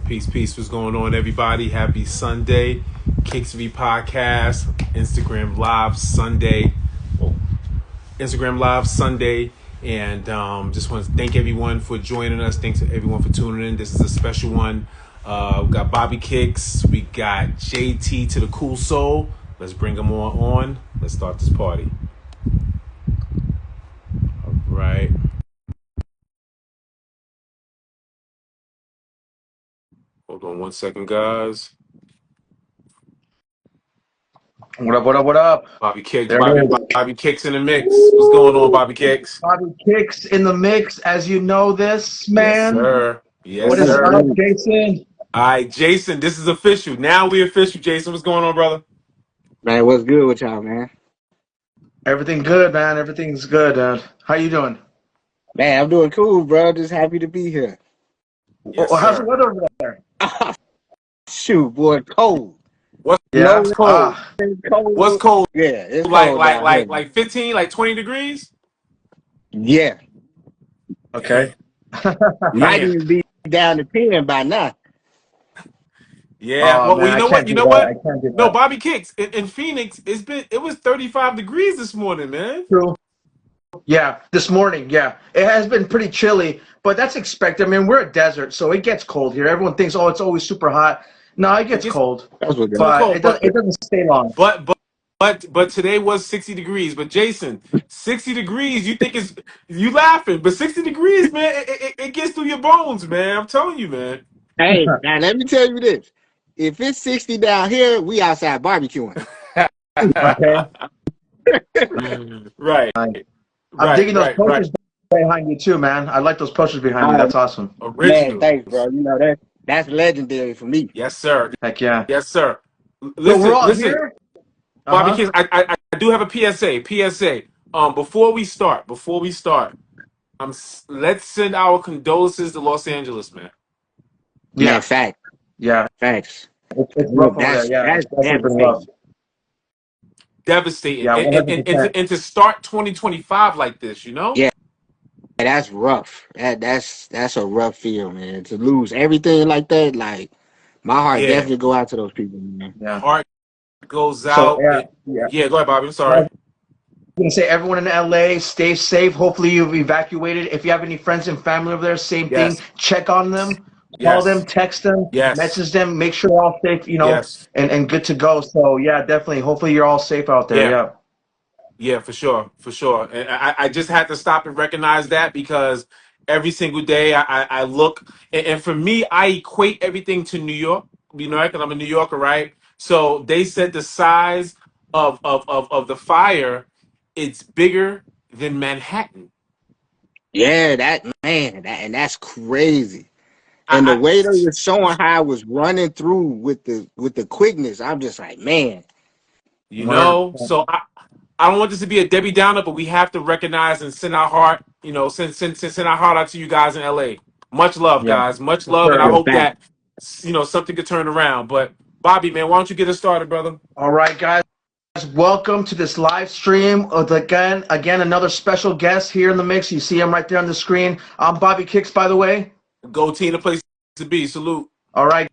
Peace. What's going on, everybody? Happy Sunday. Kickstory podcast, Instagram Live Sunday. And just want to thank everyone for joining us. Thanks to everyone for tuning in. This is a special one. We got Bobby Kicks. We got JT to the Cool Soul. Let's bring them on. Let's start this party. All right. Hold on 1 second, guys. What up? Bobby Kicks. Bobby Kicks in the mix. What's going on, Bobby Kicks? Bobby Kicks in the mix, as you know this, man. Yes, sir. Yes, what sir. What is up, Jason? All right, Jason, this is official. Now we official, Jason. What's going on, brother? Man, what's good with y'all, man? Everything good, man. Everything's good. How you doing? Man, I'm doing cool, bro. Just happy to be here. Yes, how's sir. the weather over there? Shoot, boy, cold. What's Yeah, cold? Cold. What's cold? Yeah, it's cold like 15, like 20 degrees? Yeah. Okay. Might even be down to 10 by now. Yeah. Man, You know what? I can't do that. No, Bobby Kicks in Phoenix. It was 35 degrees this morning, man. True. Yeah, this morning. Yeah, it has been pretty chilly, but that's expected. I mean, we're a desert, so it gets cold here. Everyone thinks, oh, it's always super hot. No, it gets cold, That's what but it doesn't stay long. But today was 60 degrees. But Jason, 60 degrees, you laughing, but 60 degrees, man, it gets through your bones, man. I'm telling you, man. Hey, now let me tell you this. If it's 60 down here, we outside barbecuing. Okay. Right. I'm digging those posters behind you too, man. I like those posters behind you. That's awesome. Original. Man, thanks, bro. You know that's legendary for me. Yes, sir. Heck yeah. Yes, sir. Listen. Here? Bobby Kicks, I do have a PSA. Before we start, let's send our condolences to Los Angeles, man. Yeah, Man, facts. Yeah, facts. It's rough over there. Yeah, that's Devastating. Yeah, and to start 2025 like this, you know? Yeah. That's rough. That's a rough feel, man. To lose everything like that, like my heart definitely go out to those people, man. Yeah. Heart goes out. Yeah, go ahead, Bobby. I'm sorry. I'm gonna say everyone in LA, stay safe. Hopefully you've evacuated. If you have any friends and family over there, same thing. Check on them. Call them, text them, message them, make sure they're all safe, and good to go. So yeah, definitely. Hopefully you're all safe out there. Yeah, for sure. And I just had to stop and recognize that because every single day I look, and for me, I equate everything to New York, because I'm a New Yorker, right? So they said the size of the fire, it's bigger than Manhattan. Yeah, and that's crazy. And the way they were showing how it was running through with the quickness, I'm just like, man. So I don't want this to be a Debbie Downer, but we have to recognize and send our heart, send our heart out to you guys in LA. Much love, guys. Much love, and I hope that something could turn around. But Bobby, man, why don't you get us started, brother? All right, guys. Welcome to this live stream. Again, another special guest here in the mix. You see him right there on the screen. I'm Bobby Kicks, by the way. Go team, the place to be. Salute. All right,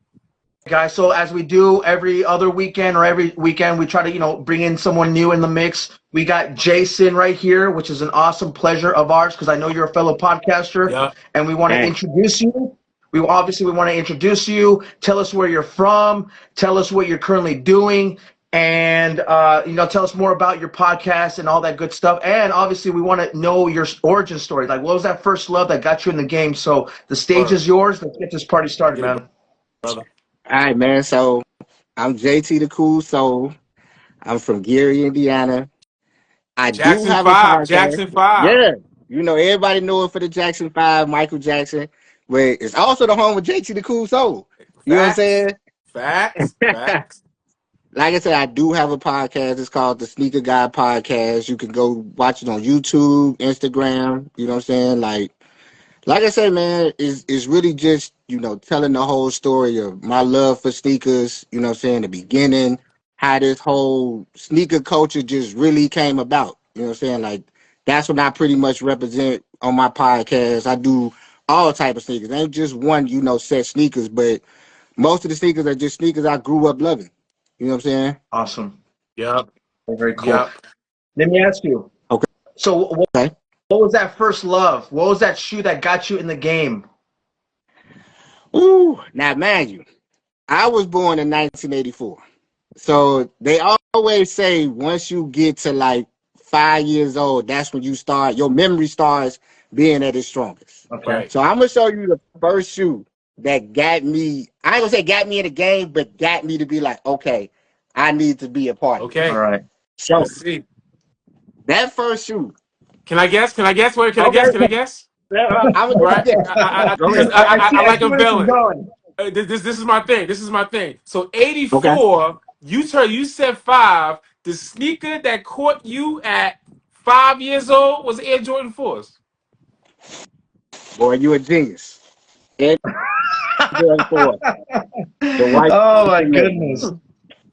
guys. So as we do every other weekend or every weekend, we try to bring in someone new in the mix. We got Jason right here, which is an awesome pleasure of ours because I know you're a fellow podcaster, and we want to introduce you. We want to introduce you. Tell us where you're from. Tell us what you're currently doing. And, tell us more about your podcast and all that good stuff. And obviously we want to know your origin story. Like, what was that first love that got you in the game? So the stage is yours. Let's get this party started, man. All right, man. So I'm JT the Cool Soul. I'm from Gary, Indiana. I do have a podcast. Jackson 5. Yeah. Everybody know it for the Jackson 5, Michael Jackson. But it's also the home of JT the Cool Soul. You know what I'm saying? Facts. Like I said, I do have a podcast. It's called the Sneaker Hod Podcast. You can go watch it on YouTube, Instagram. You know what I'm saying? Like I said, man, it's really just, telling the whole story of my love for sneakers, you know what I'm saying, the beginning, how this whole sneaker culture just really came about. You know what I'm saying? Like, that's what I pretty much represent on my podcast. I do all type of sneakers. Ain't just one, set sneakers, but most of the sneakers are just sneakers I grew up loving. You know what I'm saying? Awesome. Yep. Very cool. Yep. Let me ask you. Okay. So Okay. what was that first love? What was that shoe that got you in the game? Ooh, now mind you, I was born in 1984. So they always say once you get to like 5 years old, that's when your memory starts being at its strongest. Okay. Right. So I'm gonna show you the first shoe that got me. I ain't gonna say got me in the game, but got me to be like, okay, I need to be a part of it. Okay. All right. So Let's see. that first shoe. Can I guess? Can I guess? Wait, can I Okay. guess? Can I guess? I'm gonna Right. guess. Go Because ahead. I like see where this is unveiling. going. This is my thing. This is my thing. So Okay. 84, you said 5. The sneaker that caught you at 5 years old was Air Jordan 4s. Boy, you a genius. Ed Jordan 4, the white Oh my cement. goodness. I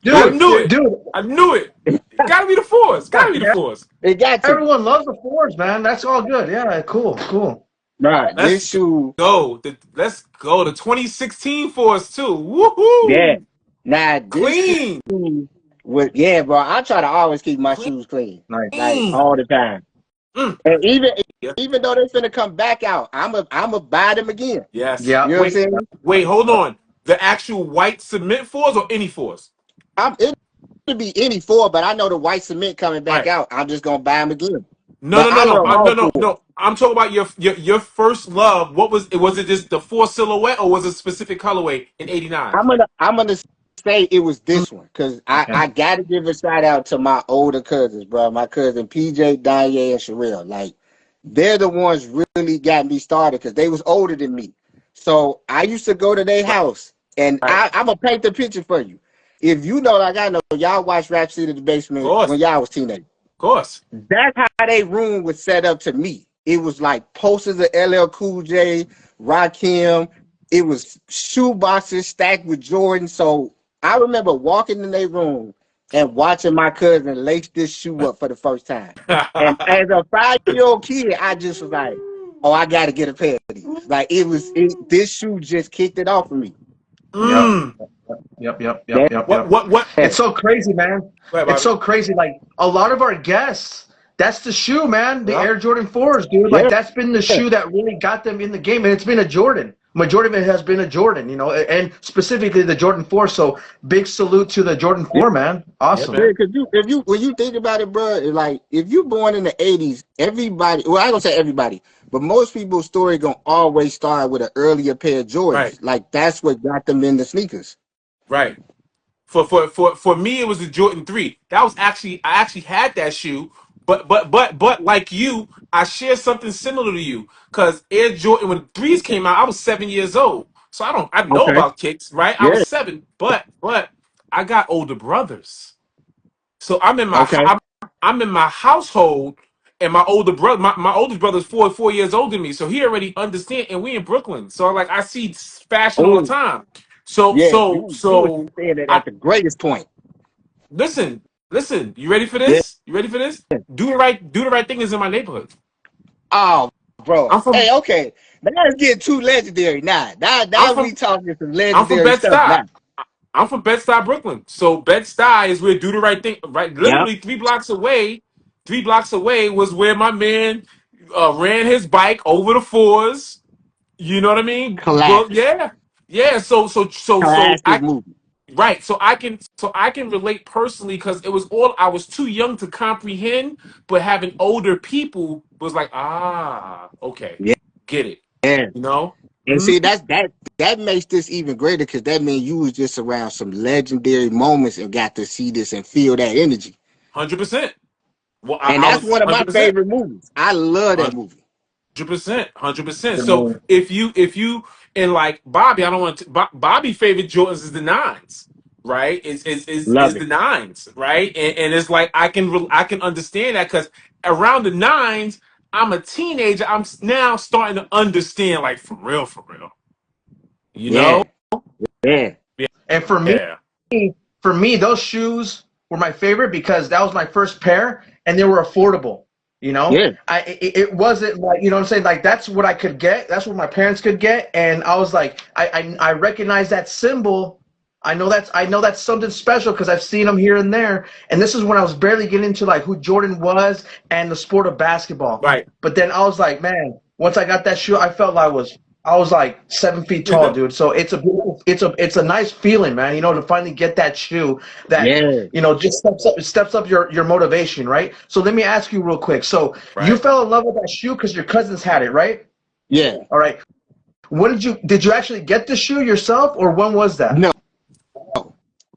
Dude, knew it. dude, I knew it. It gotta be the 4s. Gotta be the 4s. It got you. everyone loves the fours, man. That's all good. Yeah, cool, cool. Right. Let's This shoe, go. Let's go. The 2016 4s too. yeah. Woohoo! Now this Clean. shoe yeah, bro. I try to always keep my shoes clean. Nice. Like Clean. all the time. Mm. And Yeah. even though they're finna come back out, I'm a buy them again. Yes. Yeah. You know what I'm saying? Wait, hold on. The actual white cement 4s or any 4s? It could be any four, but I know the white cement coming back Right. out. I'm just gonna buy them again. No, But no, I no, no, love all four. no. I'm talking about your first love. What was it? Was it just the 4 silhouette, or was it a specific colorway in '89? I'm gonna say it was this one because Okay. I gotta give a shout out to my older cousins, bro. My cousin PJ, Danye, and Sherelle. Like they're the ones really got me started because they was older than me. So I used to go to their house and Right. I'm gonna paint the picture for you. If you know, like I know, y'all watched Rap City the Of Basement course, when y'all was teenagers. of course. That's how they room was set up to me. It was like posters of LL Cool J, Rakim. It was shoe boxes stacked with Jordan. So I remember walking in their room and watching my cousin lace this shoe up for the first time. And as a 5-year-old kid, I just was like, oh, I got to get a pair of these. Like this shoe just kicked it off for me. Mm. Yep. What? It's so crazy, man. Go ahead, It's Bobby. so crazy. Like a lot of our guests, that's the shoe, man. The Yeah. Air Jordan 4s, dude. Like that's been the shoe that really got them in the game, and it's been a Jordan. Majority of it has been a Jordan, and specifically the Jordan 4. So big salute to the Jordan 4, man. Awesome. man. Yeah, because when you think about it, bro, like if you born in the 80s, everybody, well, I don't say everybody, but most people's story gonna always start with an earlier pair of Jordans. Right. Like that's what got them in the sneakers. Right. For me, it was the Jordan 3. That was I actually had that shoe, but like you, I share something similar to you. Cause Air Jordan, when 3s came out, I was 7 years old. So I know Okay. about kicks, right? I Yeah. was 7, but I got older brothers. So I'm in my Okay. I'm in my household, and my older brother, my oldest brother's 4 years older than me, so he already understand. And we in Brooklyn, so like I see fashion all the Oh, time. So yeah. so You was so saying it I at the greatest point. listen. You ready for Yeah. this? You ready for this? Do the right thing is in my neighborhood. Oh, bro. I'm from Hey, okay. Now it's getting too legendary now. Now I'm we from talking some I'm from legendary stuff Bed-Stuy. now. I'm from Bed-Stuy, Brooklyn. So Bed-Stuy is where Do the Right Thing. Right, Yeah. literally 3 blocks away. 3 blocks away was where my man ran his bike over the 4s. You know what I mean? Well, Classic. yeah. So Classic movie. right. So I can relate personally because it was all I was too young to comprehend, but having older people was like, okay, Yeah. get it. Yeah. You know? And see, that makes this even greater because that means you was just around some legendary moments and got to see this and feel that energy. 100%. Well, And I that's was one of my 100%. favorite movies. I love that movie. 100%. Good So move. if you and like Bobby, I don't want to. Bobby favorite Jordans is the 9s, right? Is Love it. the 9s, right? And it's like I can understand that because around the 9s, I'm a teenager. I'm now starting to understand, like for real, you know? Yeah. Yeah. And for Yeah. me, those shoes were my favorite because that was my first pair and they were affordable. You know, Yeah. It wasn't like, you know what I'm saying? Like, that's what I could get. That's what my parents could get. And I was like, I recognize that symbol. I know that's something special because I've seen them here and there. And this is when I was barely getting into like who Jordan was and the sport of basketball. Right. But then I was like, man, once I got that shoe, I felt like I was like 7 feet tall, dude. So it's a nice feeling, man. You know, to finally get that shoe that Yeah. you know just steps up your motivation, right? So let me ask you real quick. So Right. you fell in love with that shoe because your cousins had it, right? Yeah. All right. When did you actually get the shoe yourself, or when was that? No.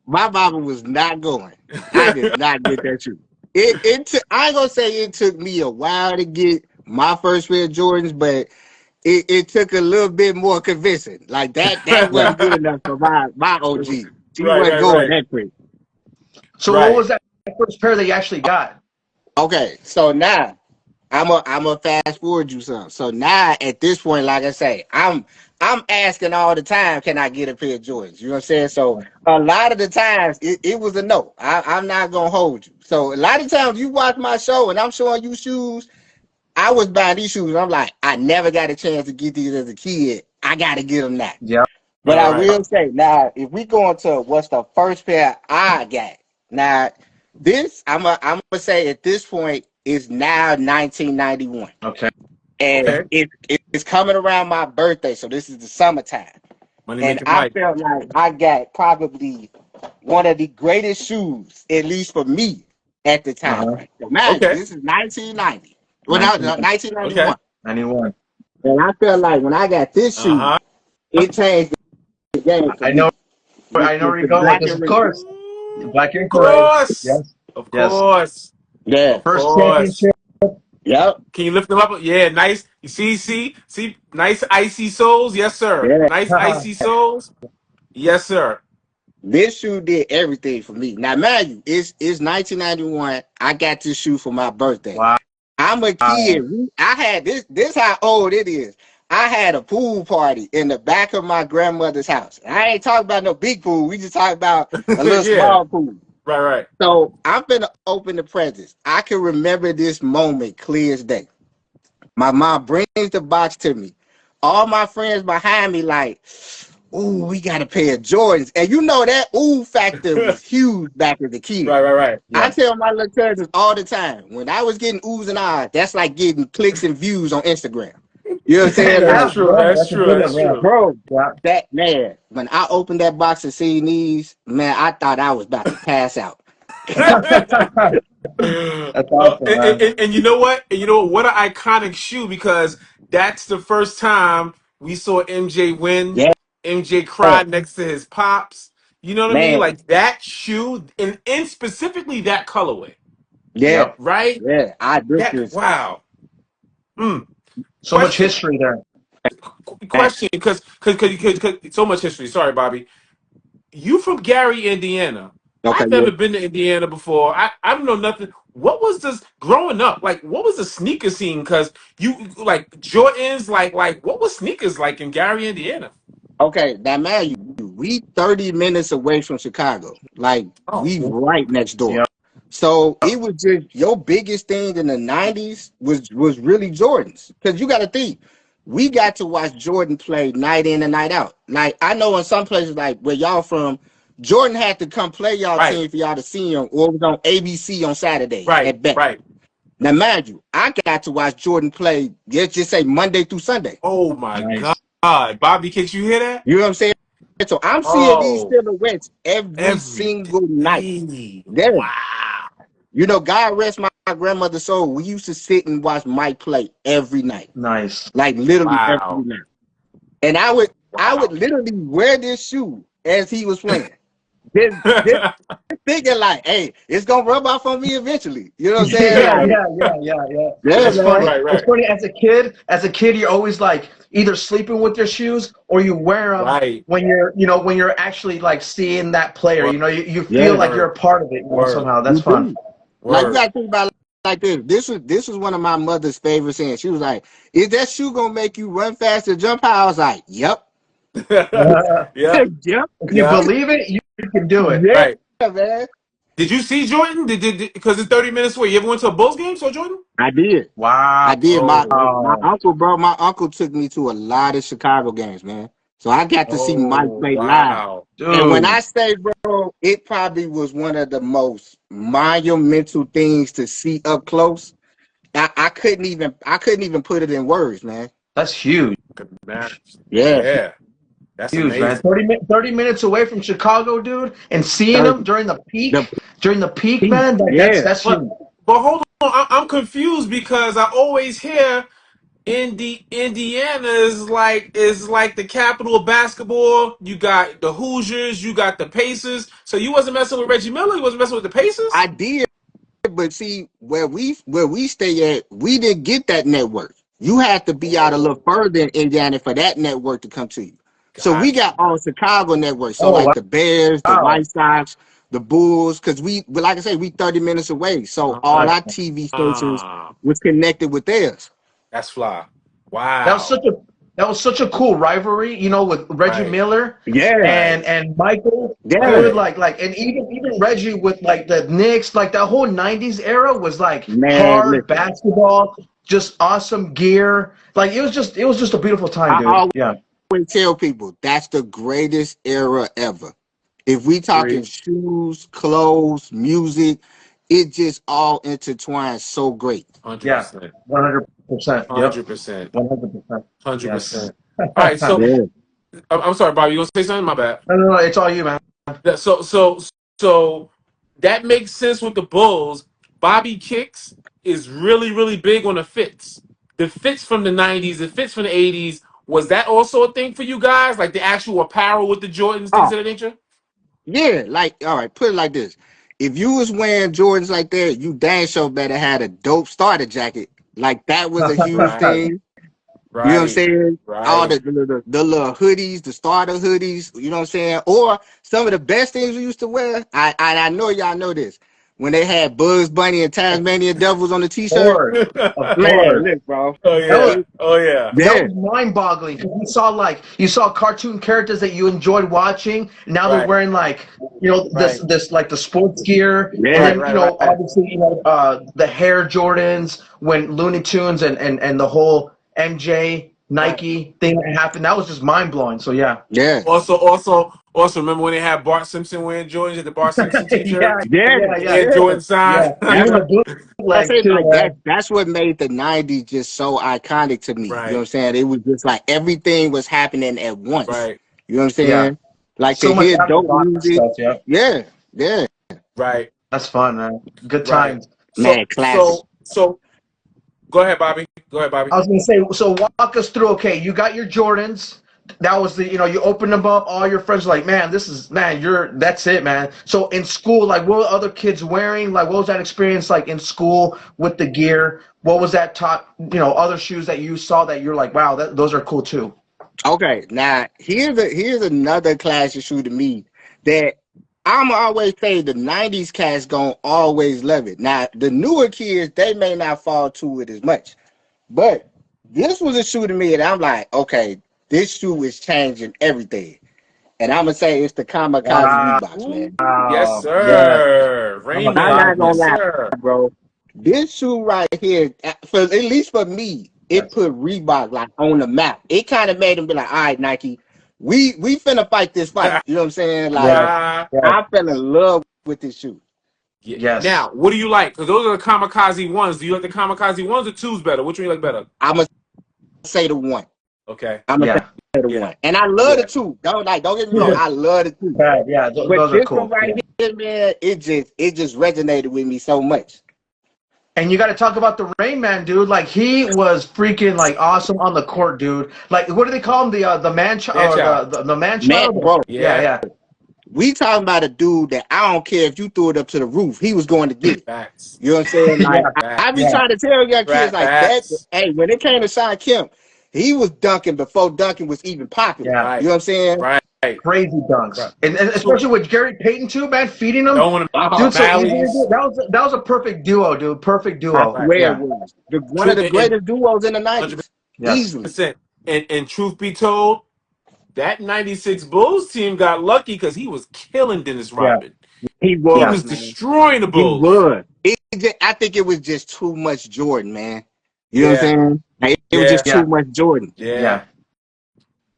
My mama was not going. I did not get that shoe. I ain't gonna say it took me a while to get my first pair of Jordans, but it took a little bit more convincing. Like that wasn't good enough for my OG. She wasn't going that quick. So what was that first pair that you actually got? Okay, so now I'm a fast forward you some. So now at this point, like I say, I'm asking all the time, can I get a pair of Jordans? You know what I'm saying? So a lot of the times it was a no. I'm not gonna hold you. So a lot of times you watch my show and I'm showing you shoes. I was buying these shoes. And I'm like, I never got a chance to get these as a kid. I gotta get them now. Yeah. But I will say now, if we go into what's the first pair I got, now this I'm gonna say at this point is now 1991. Okay. And it's coming around my birthday, so this is the summertime. And I felt like I got probably one of the greatest shoes, at least for me at the time. So man, this is 1990. Well, that was 1991. Okay. 91. And I felt like when I got this shoe, it changed the game. I know where you go with this, of course. Black and Of course. Yes. Of course. Yeah. First championship. Yep. Can you lift them up? Yeah, nice. You see, nice icy soles. Yes, sir. Yeah. Nice icy soles. Yes, sir. This shoe did everything for me. Now, mind you, it's 1991. I got this shoe for my birthday. Wow. I'm a kid. I had this how old it is. I had a pool party in the back of my grandmother's house. I ain't talking about no big pool. We just talking about a little small pool. Right. So I'm finna open the presents. I can remember this moment clear as day. My mom brings the box to me. All my friends behind me like, ooh, we got a pair of Jordans. And you know that ooh factor was huge back as a kid. Right. Yeah. I tell my little cousins all the time, when I was getting oohs and ahs, that's like getting clicks and views on Instagram. You know what I'm saying? That's true. Bro, that man, when I opened that box and seen these, man, I thought I was about to pass out. That's awesome, and you know what? What an iconic shoe, because that's the first time we saw MJ win. Yeah. MJ cried next to his pops. You know what I mean? Man. Like that shoe, and specifically that colorway. Yeah. Right? Yeah. Wow. So much history there. Question, because so much history. Sorry, Bobby. You from Gary, Indiana. Okay, I've never been to Indiana before. I don't know nothing. What was this growing up? Like, what was the sneaker scene? Because you like Jordans, like what was sneakers like in Gary, Indiana? Okay, now man, we 30 minutes away from Chicago. Like we right next door. Yep. So it was just your biggest thing in the 90s was really Jordans. Because you gotta think, we got to watch Jordan play night in and night out. Like I know in some places like where y'all from, Jordan had to come play y'all team for y'all to see him, or it was on ABC on Saturday. At best. Right. Now, mind you, I got to watch Jordan play, let's just say Monday through Sunday. Oh my God. Bobby Kicks, you hear that? You know what I'm saying? So I'm seeing these silhouettes every single night. Wow. You know, God rest my grandmother's soul. We used to sit and watch Mike play every night. Nice. Like literally every night. And I would literally wear this shoe as he was playing. This thinking like, hey, it's gonna rub off on me eventually. You know what I'm saying? Yeah. It's funny. Right. It's funny as a kid, you're always like either sleeping with your shoes or you wear them when you're actually like seeing that player. You know, you feel like you're a part of it somehow. That's fun. Like you gotta think about it like this. This was one of my mother's favorite sayings. She was like, "Is that shoe gonna make you run faster, jump high?" I was like, "Yep." If you believe it, you can do it. Yeah, man. Did you see Jordan? Because it's 30 minutes away. You ever went to a Bulls game? Saw Jordan? I did. Wow. I did. My Oh, uncle, bro. My uncle took me to a lot of Chicago games, man. So I got to see Mike Oh, play live. wow. And when dude. I say, bro, it probably was one of the most monumental things to see up close. I couldn't even put it in words, man. That's huge. Man. Yeah. Yeah, that's Huge, man. amazing. 30 minutes away from Chicago, dude, and seeing them during the The peak, man, yeah. that's huge. But hold on, I'm confused because I always hear Indiana is like the capital of basketball. You got the Hoosiers, you got the Pacers. So you wasn't messing with Reggie Miller, you wasn't messing with the Pacers? I did, but see where we stay at, we didn't get that network. You had to be out a little further in Indiana for that network to come to you. So we Gotcha. got all Chicago networks. So Oh, like the Bears, the wow. White Sox, the Bulls, because but like I say, we 30 minutes away. So all our TV stations was connected with theirs. That's fly. That was Wow. such a cool rivalry, with Reggie Right. Miller Yeah. and Michael, Yeah. dude. Right. And even Reggie with like the Knicks, like that whole '90s era was like Man, hard listen, basketball, just awesome gear. Like it was just a beautiful time, I dude. Yeah. always tell people that's the greatest era ever. If we talking Agree. shoes, clothes, music, it just all intertwines so great. 100%. 100%. Yep. 100%. 100%. Yes. 100%. All right, so Yeah. I'm sorry, Bobby. You gonna say something? My bad. No, it's all you, man. So that makes sense with the Bulls. Bobby Kicks is really, really big on the fits. The fits from the 90s, the fits from the 80s. Was that also a thing for you guys? Like the actual apparel with the Jordans, things Oh, of that nature? yeah. Like, all right, put it like this. If you was wearing Jordans like that, you damn sure better had a dope starter jacket. Like that was a huge Right, thing. You know what I'm right, saying? All right. the little hoodies, the starter hoodies, you know what I'm saying? Or some of the best things we used to wear, I know y'all know this. When they had Bugs Bunny and Tasmanian Devils on the Of t-shirt. course. Of Man, course. look, bro. Oh That was yeah. Oh yeah. that Yeah, was mind-boggling. You saw cartoon characters that you enjoyed watching. Now they're Right, wearing like right, this like the sports gear, and yeah, right, then right, right. obviously the hair Jordans when Looney Tunes and the whole MJ Right. Nike thing that happened. That was just mind-blowing. So yeah, yeah, Also, remember when they had Bart Simpson wearing Jordans, the Bart Simpson yeah, T-shirt, yeah, yeah, the yeah, Air yeah. Jordan sign? yeah. That's Even what the I bootleg say, too, like man. that's what made the 90s just so iconic to me. You know what Right, I'm saying? It was just like everything was happening at once. right, You know what I'm Yeah, saying? Like to so much hear dope afterthought and music. stuff. Yeah, Yeah, yeah. right, that's fun, man. Good right. times. So, Man, classic. so go ahead, Bobby. Go ahead, Bobby. I was gonna say, so walk us through. Okay, you got your Jordans. That was you opened them up. All your friends were like, man, that's it, man. So in school, like, what were other kids wearing? Like, what was that experience like in school with the gear? What was that top, other shoes that you saw that you're like, wow, those are cool too. Okay, now here's another classic shoe to me that I'm always say the 90s cats gonna always love it. Now the newer kids, they may not fall to it as much. But this was a shoe to me, and I'm like, okay, this shoe is changing everything. And I'm gonna say it's the Kamikaze Wow, Reeboks, man. Ooh, yes, yeah, sir. I'm Raymond. not gonna kamikaze. Yes, lie, sir. bro. This shoe right here, for at least for me, it Yes. put Reebok like on the map. It kind of made them be like, all right, Nike, we finna fight this fight. You know what I'm saying? Like, Yes, Yeah. yes, I fell in love with this shoe. yes. Now, what do you like? Because those are the kamikaze ones. Do you like the kamikaze ones or twos better? Which one you like better? I'm gonna say the one. Okay. I'm gonna Yeah, say the Yeah. one. And I love the Yeah. two. Don't get me wrong. Yeah. I love the two. yeah. But Those are this one cool. right Yeah. here, man, it just resonated with me so much. And you got to talk about the Rain Man, dude. Like he was freaking like awesome on the court, dude. Like what do they call him? The man Man, or child. the man Man, child? bro, Yeah, Yeah. yeah. we talking about a dude that I don't care if you threw it up to the roof, he was going to get it. Facts. You know what I'm saying? Yeah, Like Facts. I be yeah. trying to tell young kids like that. Facts. Hey, when it came to Sean Kemp, he was dunking before dunking was even popular. Yeah. Right. You know what I'm saying? Right. Crazy dunks. Right. And especially with Gary Payton too, man, feeding him. Don't want to Dude, so easy to valleys. do. That was a perfect duo, dude. Perfect I duo. Right. swear it Yeah. was one of the greatest duos in the 90s. Yes. Easily. 100%. And truth be told, that 96 Bulls team got lucky because he was killing Dennis Yeah. Rodman. He He Yeah. was was, man. destroying the He Bulls. was. I think it was just too much Jordan, man. You know what I'm Yeah, saying? Like, it was yeah, just too Yeah. much Jordan. yeah, Yeah.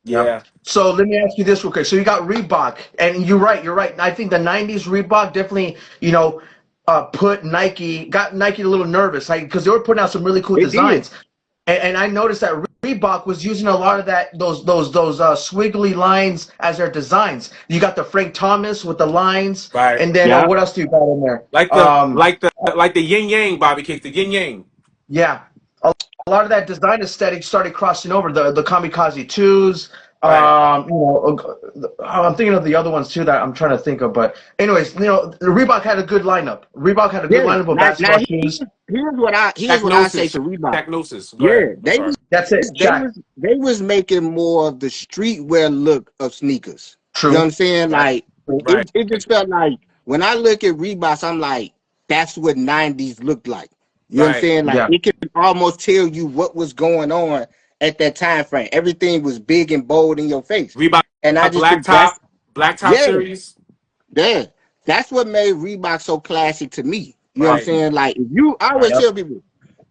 Yep. yeah. So let me ask you this real quick. So you got Reebok, and you're right. You're right. I think the '90s Reebok definitely, put got Nike a little nervous, like because they were putting out some really cool It did. designs, and I noticed that Reebok was using a lot of those swiggly lines as their designs. You got the Frank Thomas with the lines, Right. and then Yeah. what else do you got in there? Like the Um, like the like the yin yang Bobby Kicks, the yin yang. Yeah, a lot of that design aesthetic started crossing over the Kamikaze twos. Right. I'm thinking of the other ones too that I'm trying to think of. But anyways, Reebok had a good lineup. Reebok had a good Yeah. lineup of Now basketball shoes. here's what I say Technosis. to Reebok. Technosis. Go ahead. Yeah, I'm sorry. That's it, they Shaq. was they was making more of the streetwear look of sneakers. You know what True. I'm saying? Right. Like Right. it just felt like when I look at Reeboks, I'm like, that's what '90s looked like. You know what I'm Right. saying? Like Yeah. it can almost tell you what was going on at that time frame. Everything was big and bold in your face. Reebok And I just think Black Top yeah, series. yeah. That's what made Reebok so classic to me. You know what I'm Right. saying? Like I Right. always Yep. tell people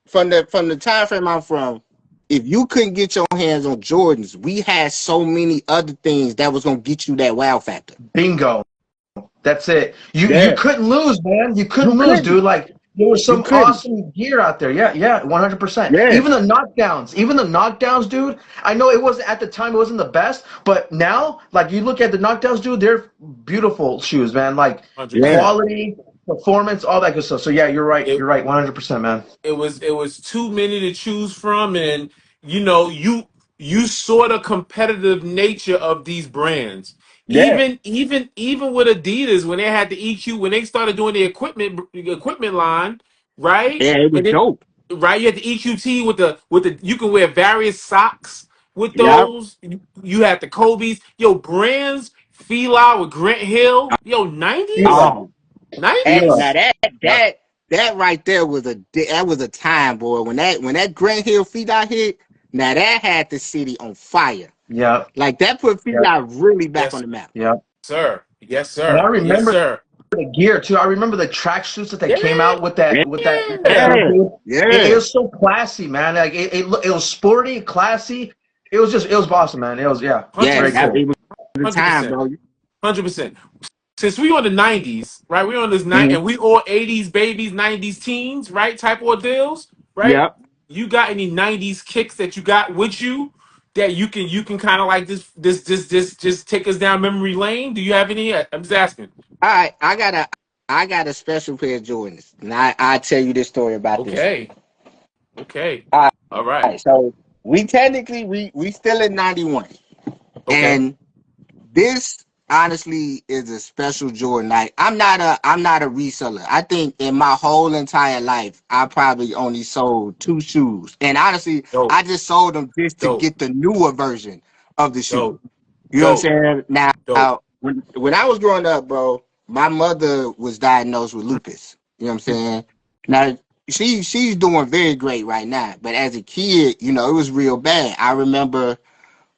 from the time frame I'm from, if you couldn't get your hands on Jordans, we had so many other things that was gonna get you that wow factor. Bingo. That's it. You Yeah. couldn't lose, man. You You couldn't lose, couldn't. dude. Like there was You some couldn't. awesome gear out there. Yeah, yeah, 100%. Yeah. Even the knockdowns, dude. I know it wasn't at the time. It wasn't the best, but now, like you look at the knockdowns, dude. They're beautiful shoes, man. Like 100%. Yeah. quality, performance, all that good stuff. So yeah, you're right. It You're right. 100%, man. it was too many to choose from, and you saw the competitive nature of these brands. Yeah. Even with Adidas, when they had the EQ, when they started doing the equipment line, right? Yeah, it was And then dope. right, you had the EQT with the you can wear various socks with Yeah. those. You had the Kobe's, brands, Fila with Grant Hill, '90s, Fila, Oh, Fila. now '90s. Yep. that right there was a time, boy. When that Grant Hill feed out hit, now that had the city on fire. Yep. Like that put feed Yep. out really back on Yes, the map. Yep. sir. Yes, And I sir. Yes, remember sir. the gear too. I remember the track suits that they came Yeah, out with that era, Yeah. dude. It Yeah. was so classy, man. Like it was sporty, classy. It was awesome, man. It was Yeah. very That, cool. 100%. it was the time, 100%. bro. 100%. Since we on the '90s, right? We on this night, Mhm. and we all '80s babies, '90s teens, right? Type ordeals, right? Yep. You got any '90s kicks that you got with you that you can kind of like this just take us down memory lane? Do you have any? I'm just asking. All right. I got a special pair of Jordans. And I tell you this story about this. Okay. Okay. All All right. right. So we technically we still in 91. Okay. And this honestly is a special Jordan. Like I'm not a reseller. I think in my whole entire life, I probably only sold 2 shoes. And honestly, Dope. I just sold them just to Dope. get the newer version of the shoe. Dope. You know what I'm Dope. saying? Now, Dope. when I was growing up, bro, my mother was diagnosed with lupus. You know what I'm saying? Now she's doing very great right now. But as a kid, it was real bad. I remember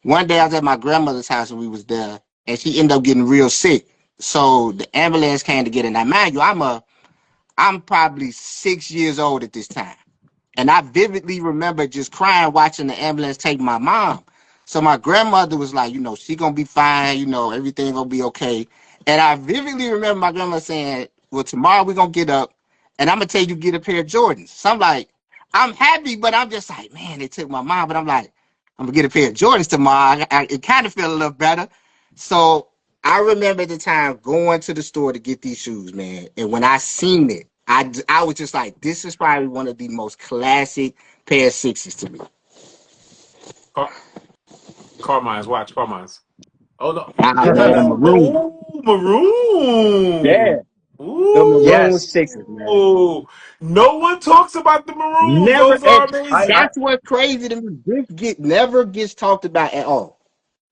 one day I was at my grandmother's house and we was there, and she ended up getting real sick. So the ambulance came to get her. Now, mind you, I'm probably 6 years old at this time. And I vividly remember just crying watching the ambulance take my mom. So my grandmother was like, she gonna be fine, everything gonna be okay. And I vividly remember my grandma saying, well, tomorrow we're gonna get up and I'm gonna tell you to get a pair of Jordans. So I'm like, I'm happy, but I'm just like, man, they took my mom. But I'm like, I'm gonna get a pair of Jordans tomorrow. It kind of felt a little better. So I remember at the time going to the store to get these shoes, man. And when I seen it, I was just like, this is probably one of the most classic pair of sixes to me. Car- Carmine's. Watch Carmine's. Oh no. Yeah, the maroon. Ooh, maroon. Yeah, the maroon Yes. sixes, man. Ooh. No one talks about the maroons. Never, Those are and I amazing. that's what's crazy to me. Never gets talked about at all.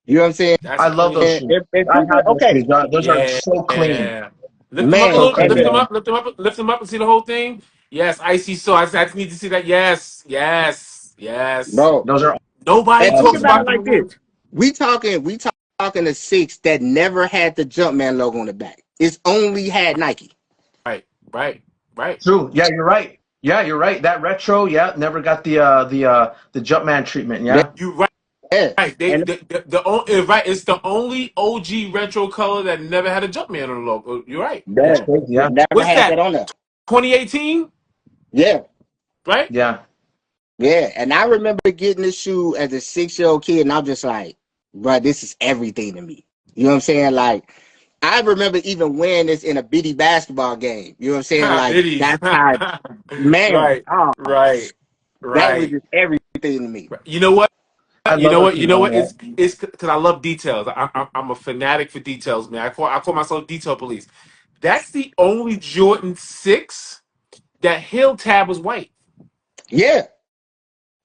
You know what I'm saying? That's I love those clean. And shoes. if I people, have those okay, shoes. Those are Yeah. so clean. Lift them up a man, So little. and Lift clean, them man. up. Lift them up. Lift them up and see the whole thing. Yes, I see. So I just need to see that. Yes. Yes. Yes. bro, Those are Nobody and think talks awesome, about about it man. the like this: maroons. we talking a six that never had the Jumpman logo on the back. it's only had Nike. Right. True. Yeah, you're right. Yeah, you're right. That retro, yeah, never got the Jumpman treatment. Yeah, Yeah. You right. yeah. Right. They And right. It's the only OG retro color that never had a Jumpman on the logo. You're right. That's yeah, crazy. it Yeah. never What's had that that? on there. 2018, Yeah, right? Yeah. yeah. And I remember getting this shoe as a 6-year-old kid, and I'm just like, bro, this is everything to me. You know what I'm saying? Like, I remember even wearing this in a bitty basketball game. You know what I'm saying? Like, Biddies. that's how, man, Right. oh, Right. that was Right. just everything to me. You know what? I You love know a what? You piece know on what? that. It's because I love details. I'm a fanatic for details, man. I call myself detail police. That's the only Jordan 6 that heel tab was white. Yeah,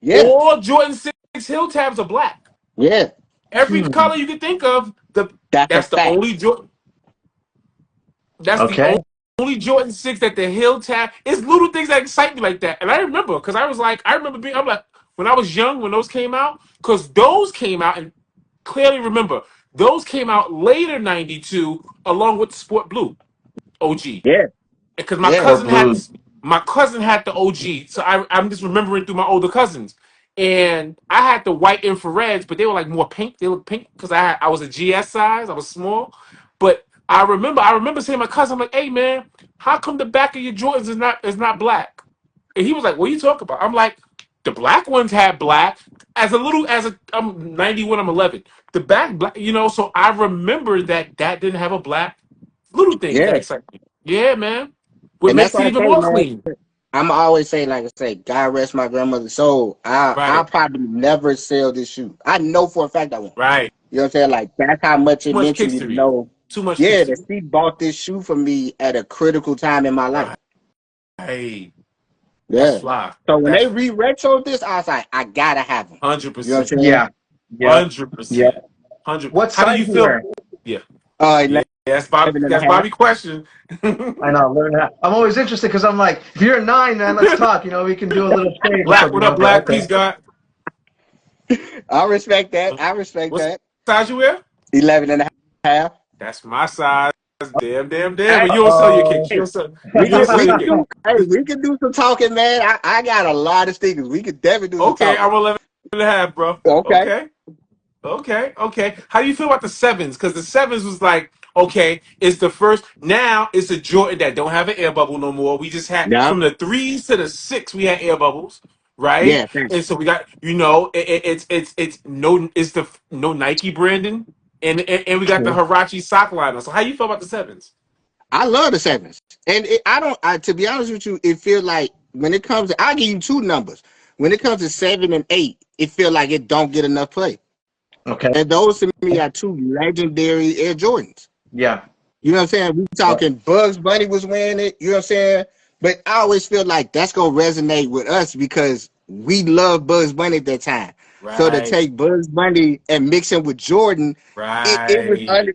yeah, All Jordan 6 heel tabs are black. yeah. Every Hmm. color you can think of, That's a that's the fact. only Jordan. That's the Okay. only Jordan 6 that the heel tab. It's little things that excite me like that. And I remember because I was like, I remember being. I'm like, when I was young, when those came out, because those came out, and clearly remember those came out later '92 along with Sport Blue OG. Yeah, Because yeah, Sport Blues. my cousin had the OG, so I'm just remembering through my older cousins, and I had the white infrareds, but they were like more pink. They looked pink because I was a GS size, I was small, but I remember saying to my cousin, I'm like, hey man, how come the back of your Jordans is not black? And he was like, what are you talking about? I'm like, the black ones had black. I'm 91, I'm 11. The back black, so I remember that didn't have a black. Little things that yeah. excite me. Yeah, man. What And that's makes it why I even say, more man, clean. I'm always say, like I say, God rest my grandmother's soul. I'll Right, probably never sell this shoe. I know for a fact I won't. right. You know what I'm saying? Like, that's how much Too it much meant to me to Kickstory. know. Too much Yeah, that Kickstory. she bought this shoe for me at a critical time in my life. Right. Hey, that's Yeah. fly. So when they That's re-retro this, I was like, I gotta have them. You know what 100%. I'm saying? Yeah. Yeah. Hundred Yeah. percent. Hundred. What How do size you you feel? wear? Yeah. Uh, Yeah. That's Bobby. 11 and a That's half. Bobby question. I know. Learn that. I'm always interested because I'm like, if you're a 9, man, let's talk. We can do a little shade or Black. something. What up, But Black? okay. Peace, God. I respect that. I respect What that. size you wear? 11 and a half. That's my size. Damn. Hey, But you don't sell your kicks. Uh-oh. You hey, don't sell. we You don't can sell we your can kicks. do we can do some talking, man. I got a lot of stickers. We could definitely do some Okay, talking. I'm 11 and a half, bro. Okay. Okay. How do you feel about the sevens? Because the sevens was like, okay, it's the first. Now it's a Jordan that don't have an air bubble no more. We just had Yeah. from the 3s to the 6, we had air bubbles, right? Yeah. Thanks. And so we got, it's no, it's the no Nike branding, and we got the True. Hirachi sock liner. So how you feel about the sevens? I love the sevens, and I don't. To be honest with you, it feels like when it comes to, I'll give you two numbers. When it comes to 7 and 8, it feels like it don't get enough play. Okay. And those to me are two legendary Air Jordans. Yeah. You know what I'm saying? We Yeah. talking Bugs Bunny was wearing it. You know what I'm saying? But I always feel like that's gonna resonate with us because we love Bugs Bunny at that time. So to Right, take Bugs Bunny and mix him with Jordan, it was right, under,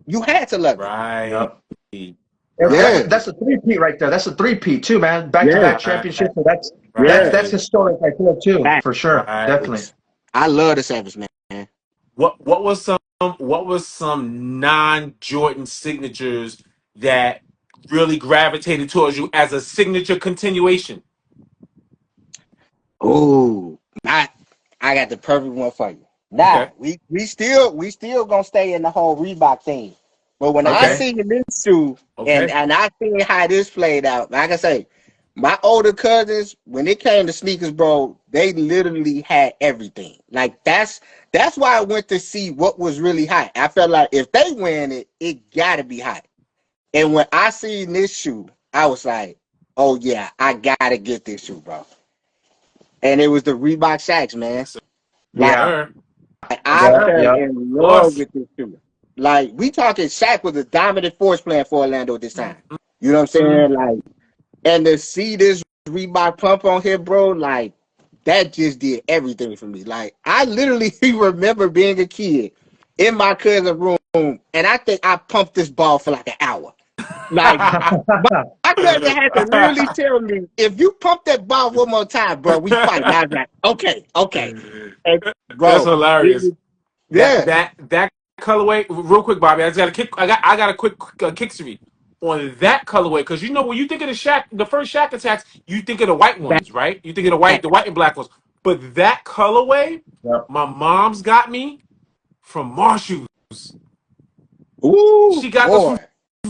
you had to love it. right, Yep. right, Yeah, That's a three-peat right there. That's a three-peat too, man. Back-to-back yeah, championship. So that's that's yeah. that's historic right there too, for sure. Definitely. right. I love the Savage, man. What was some non-Jordan signatures that really gravitated towards you as a signature continuation? Oh, I got the perfect one for you. Okay. Now we still gonna stay in the whole Reebok thing. But when I Okay. seen this shoe and Okay. I seen how this played out, like I say, my older cousins, when it came to sneakers, bro, they literally had everything. Like that's why I went to see what was really hot. I felt like if they win it, it gotta be hot. And when I seen this shoe, I was like, oh yeah, I gotta get this shoe, bro. And it was the Reebok Shacks, man. Yes, Like Yeah. sir. Yes, I Yeah. sir. fell Yeah. in Of love course. with this shoe. Like we talking Shaq was a dominant force playing for Orlando at this time. You know what I'm Mhm. saying? Like, and to see this Reebok pump on here, bro, like that just did everything for me. Like I literally remember being a kid in my cousin's room, and I think I pumped this ball for like an hour. Like my cousin had to literally tell me, if you pump that ball one more time, bro, we fight. And I was like, okay. And That's bro, it hilarious. was, That yeah, that that colorway, real quick, Bobby. I got a quick Kickstory on that colorway because you know when you think of the first Shaq attacks, you think of the white ones, right? You think of the white and black ones. But that colorway, Yep. my mom's got me from Marshalls. Ooh, She got those boy.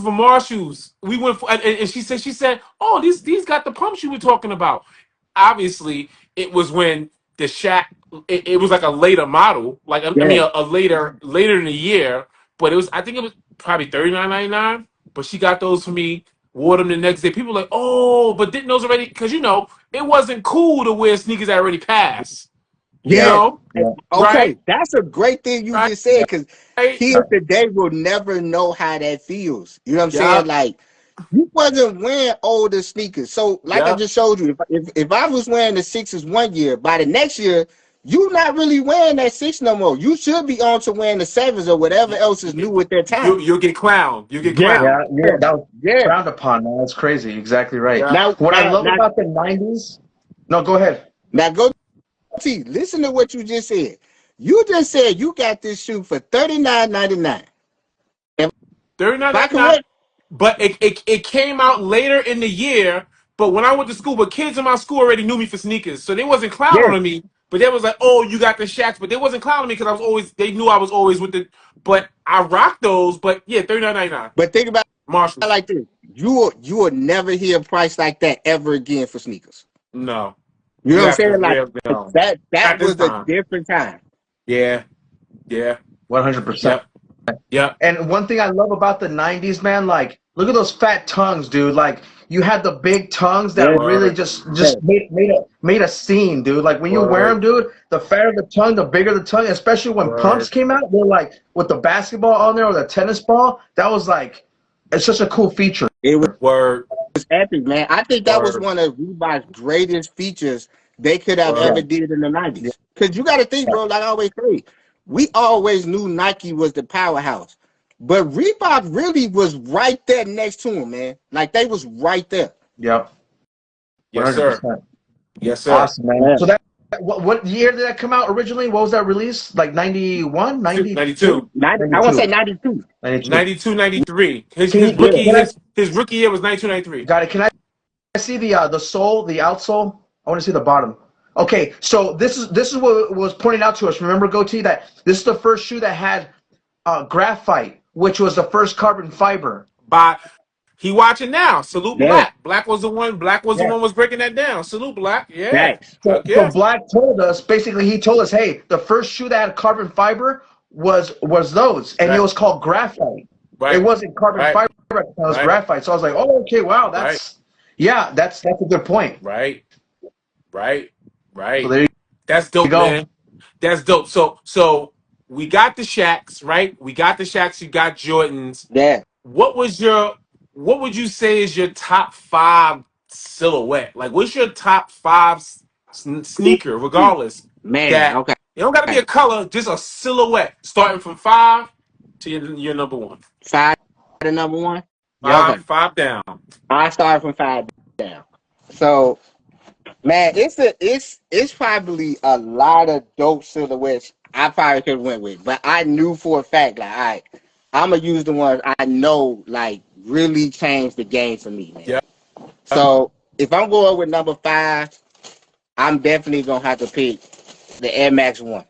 from Marshalls. We went for, and she said, oh, these got the pumps you were talking about. Obviously, it was when the Shaq. It was like a later model, like I Yeah. mean, a later in the year. But it was, I think it was probably $39.99. But she got those for me. Wore them the next day. People were like, oh, but didn't those already? Because you know, it wasn't cool to wear sneakers that already passed. You Yeah. know, Yeah. Okay, right? that's a great thing you Right? just said because Right? kids today will never know how that feels. You know what I'm saying? Yep. Like you wasn't wearing older sneakers. So like I Yep. just showed you, if I was wearing the sixes one year, by the next year, you not really wearing that six no more. You should be on to wearing the sevens or whatever else is new with their time. You'll get clowned. You'll get Yeah, clowned. Yeah, that was yeah. frowned upon, man. That's crazy. Exactly right. Yeah. Now, What I now, love now, about the '90s. No, go ahead. now go T. Listen to what you just said. You just said you got this shoe for $39.99. $39.99. But it came out later in the year. But when I went to school, but kids in my school already knew me for sneakers, so they wasn't clowning Yeah, on me. But they was like, "Oh, you got the Shaqs," but they wasn't clowning me because I was always. They knew I was always with the. But I rocked those. But yeah, $39.99. but think about it Marshalls. like this. You will never hear a price like that ever again for sneakers. No, You know what I'm saying? Like no. that At this was a time. different time. Yeah, yeah, 100%. yep, yep. And one thing I love about the '90s, man, like look at those fat tongues, dude. Like you had the big tongues that Yeah. really Word, just Yeah. made a scene, dude. Like when you wear them, word, dude, the fatter the tongue, the bigger the tongue. Especially when pumps word. came out, they're like with the basketball on there or the tennis ball. That was like, it's such a cool feature. It was Word, epic, man. I think that was word, one of Reebok's greatest features they could have word. ever did in the 90s. Because you got to think, bro, like I always say, we always knew Nike was the powerhouse. But Reebok really was right there next to him, man. Like they was right there. Yep, Yes, sir. 100%. Yes, sir. Awesome, man. Yeah. So that what year did that come out originally? What was that release? Like 91, 92? 92. I want to say 92. 92. 92, 93. His Can rookie can I, his rookie year was 92, 93. got it. Can I see the sole, the outsole? I want to see the bottom. Okay, so this is what was pointed out to us. Remember, Goatee, that this is the first shoe that had graphite, which was the first carbon fiber. By he watching now. Salute Yeah. Black. Black was the one Yeah. was breaking that down. Salute Black. Yeah. Thanks. So, Fuck so yeah. Black told us, basically, he told us, hey, the first shoe that had carbon fiber was those, and Right. it was called graphite. Right. It wasn't carbon Right. fiber, it was Right. graphite. So I was like, oh, okay, wow, Right. that's a good point. Right. Right. Right. So there you That's dope, go. man. That's dope. So we got the Shaqs, right? We got the Shaqs, you got Jordans. Yeah. What would you say is your top 5 silhouette? Like what's your top 5 sneaker, regardless? Man, That okay. it don't gotta be a color, just a silhouette. Starting from 5 to your number 1. 5 to number 1. Yeah. Okay. 5 down. I started from 5 down. So, man, it's probably a lot of dope silhouettes I probably could have went with, but I knew for a fact, like, all right, I'm gonna use the ones I know, like, really changed the game for me, man. Yeah. So if I'm going with number 5, I'm definitely gonna have to pick the Air Max 1.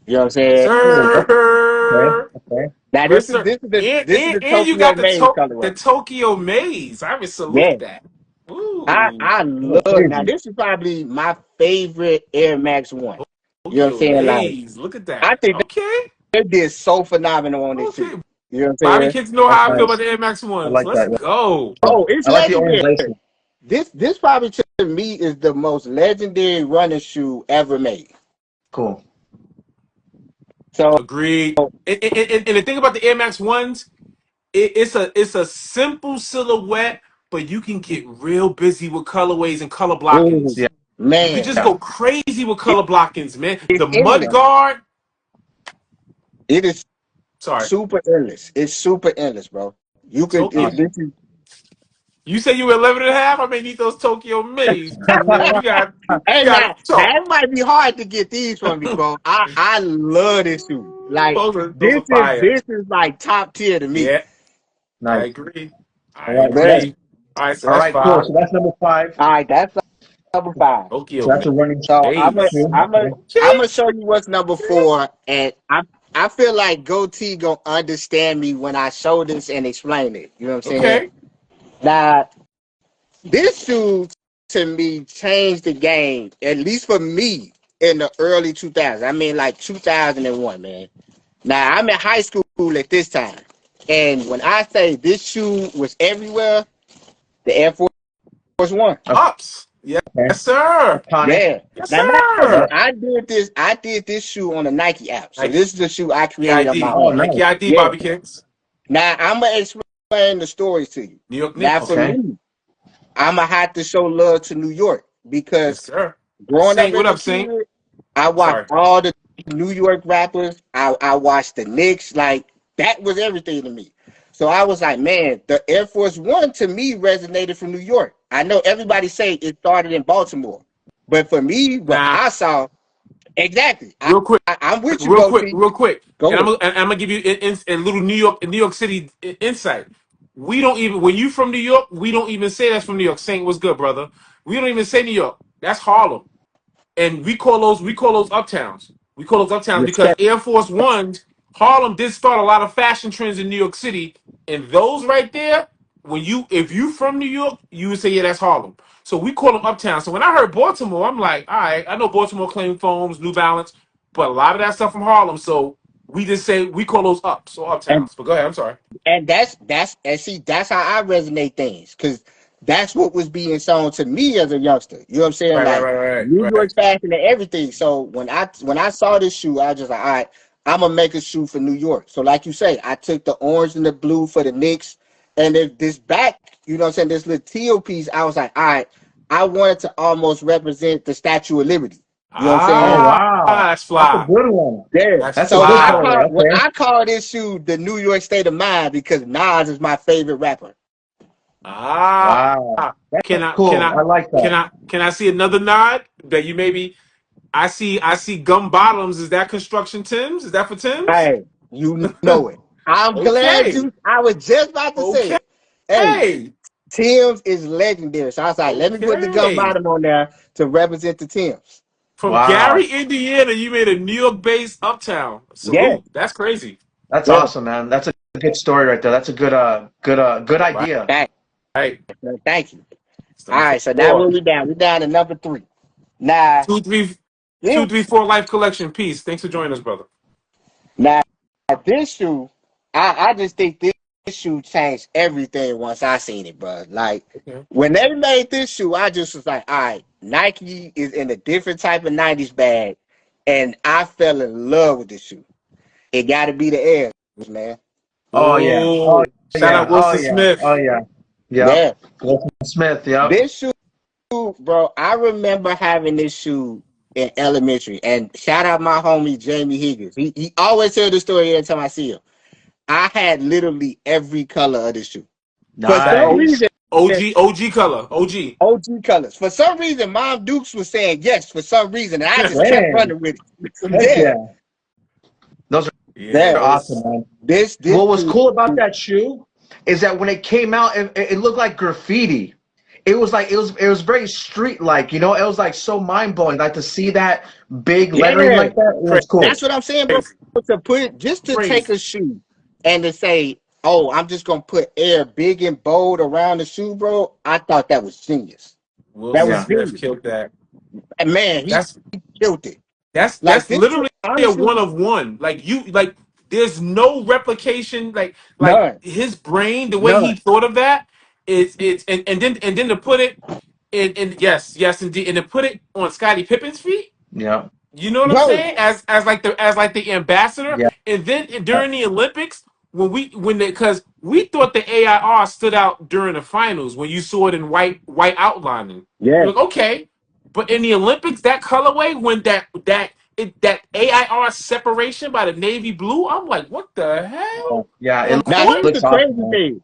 You know what I'm saying? Sir. Okay. Now Yes, this is sir. the And you Tokyo got Maze the colorway. Tokyo Maze. I would salute that. Ooh. I love now. This is probably my favorite Air Max 1. You know what I'm saying? Maze. Look at that. I think Okay. they did so phenomenal on this Okay. shoe. You know what I'm Bobby saying? kids know That's how I feel nice. about the Air Max I ones. like Let's that. go. Oh, it's I like the orange legendary. laces. This probably to me is the most legendary running shoe ever made. Cool. So Agreed. And the thing about the Air Max ones, it's a simple silhouette, but you can get real busy with colorways and color blockings. Yeah. You can man, just go crazy with color blockings, man. it's The mud endless. guard. It is Sorry. super endless. It's super endless, bro. You could Tokyo. this is You say you were 11 and a half? I may need those Tokyo Maze. You hey got now it. So, it might be hard to get these from me, bro. I love this shoe. Like Those are fire. this is like top tier to me. Yeah, I Nice. agree. I All right, Man. cool. agree. All right, so All that's right, cool. five. So that's number 5. All right, that's number 5. So Tokyo that's Mix. a running So Chase. I'm gonna show you what's number 4, and I feel like Goatee gonna understand me when I show this and explain it. You know what I'm saying? Okay. Now, this shoe to me changed the game, at least for me in the early 2000s. I mean, like 2001, man. Now I'm in high school at this time, and when I say this shoe was everywhere, the Air Force One. Ups. Yes, Okay. sir. Iconic. Yeah. Yes, Now, mind you, sir. I did this shoe on the Nike app. So Nike this is the shoe I created on my ID. Oh, own. nice. Nike ID, Yeah. Bobby Kings. Now I'm gonna explain the stories to you. New York Now Knicks. for Okay. me, I'm gonna have to show love to New York Yes, because sir. growing up Saint, what as a up, Saint? kid, I watched Sorry. all the New York rappers. I watched the Knicks. Like that was everything to me. So I was like, man, the Air Force One to me resonated from New York. I know everybody say it started in Baltimore, but for me, what Nah, I saw exactly. real quick. I'm with you, Real quick, Goatee. real quick, Go and ahead. I'm gonna give you a little New York City insight. We don't even when you from New York, we don't even say that's from New York. Saint, what's good, brother? We don't even say New York. That's Harlem, and we call those uptowns. We call those uptowns because Respect. Air Force Ones, Harlem did start a lot of fashion trends in New York City, and those right there, if you from New York, you would say yeah, that's Harlem. So we call them uptown. So when I heard Baltimore, I'm like, all right, I know Baltimore claim foams, New Balance, but a lot of that stuff from Harlem. So we just say we call those ups or And uptowns. But go ahead, I'm sorry. and and see that's how I resonate things because that's what was being shown to me as a youngster. You know what I'm saying? Right, right, Like right, New right, right. York's fashion and everything. So when I saw this shoe, I was just like, all right, I'm gonna make a shoe for New York. So like you say, I took the orange and the blue for the Knicks, and if this back, you know what I'm saying, this little teal piece, I was like, all right, I wanted to almost represent the Statue of Liberty. You know what I'm Oh, saying? wow. That's That's a fly. good one. Yeah. That's That's a So good I fly. color. call Okay. I call this shoe the New York State of Mind because Nas is my favorite rapper. Ah, Wow. can That's I can cool. I I like that. can I see another nod that you maybe I see gum bottoms. Is that construction Tim's? Is that for Tim's? Hey, you know it. I'm glad Okay. you. I was just about to say Okay. it. Hey, Tim's is legendary. So I was like, let me put the gum Okay. bottom on there to represent the Tim's. From Wow. Gary, Indiana, you made a New York based uptown. Yeah, Salute. That's crazy. That's yeah. awesome, man. That's a good story right there. That's a good Right. idea. Thank, thank you. It's All number right, so now four. where we down? We down to number 3. Now, Two, three, this, 4 life collection. Peace. Thanks for joining us, brother. now this shoe, I just think this shoe changed everything once I seen it, bro. Like Okay. when they made this shoe, I just was like, all right, Nike is in a different type of 90s bag, and I fell in love with this shoe. It got to be the Airs, man. Oh yeah. Oh Oh, shout yeah. out Oh Wilson yeah. Oh Smith. yeah. Yeah, Yep. Wilson Smith. Yep. this shoe, bro. I remember having this shoe in elementary, and shout out my homie Jamie Higgins. He always tell the story every time I see him. I had literally every color of this shoe. For What's that? some Nice. reason, OG color. OG. OG colors. For some reason, Mom Dukes was saying yes. For some reason, and I just kept Man. running with it. Heck Yeah, yeah. Those yeah. are awesome, man. This What was shoe, cool about that shoe is that when it came out, it looked like graffiti. It was like it was very street like, you know. It was like so mind blowing. Like to see that big lettering yeah. like that, it was cool. That's what I'm saying, bro. Crazy. To take a shoe and to say, oh, I'm just gonna put air big and bold around the shoe, bro. I thought that was genius. That Wilson was Yeah. Smith genius. killed that. And man, he That's killed it. Like that's this, literally a honestly, one of one. Like there's no replication. Like none, his brain, the way he none. thought of that is it's and then to put it in yes indeed, and to put it on Scottie Pippen's feet. Yeah. You know what I'm Bro, saying? As like the ambassador, Yeah. and then during the Olympics because we thought the AIR stood out during the finals when you saw it in white outlining. yeah. You're like, okay, but in the Olympics, that colorway when that AIR separation by the navy blue, I'm like, what the hell Yeah. on It Now court? here's looks the awesome, crazy man. thing.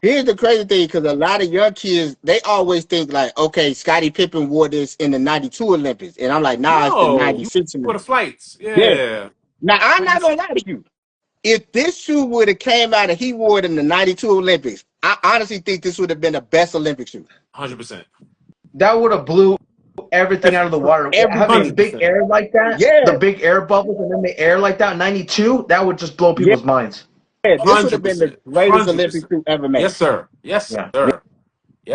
Here's the crazy thing, because a lot of young kids, they always think like, okay, Scottie Pippen wore this in the '92 Olympics, and I'm like, nah, it's the No, '96 for the Olympics. flights, Yeah, yeah. Now I'm not gonna lie to you. If this shoe would have came out and he wore it in the '92 Olympics, I honestly think this would have been the best Olympic shoe. 100%. That would have blew everything out of the water. Having a big 100%. air like that, Yeah. the big air bubbles and then the air like that, 92, that would just blow people's minds. Yeah, this would have been the 100%. greatest Olympic shoe ever made. Yes, sir. Yes, Yeah. sir. Yeah.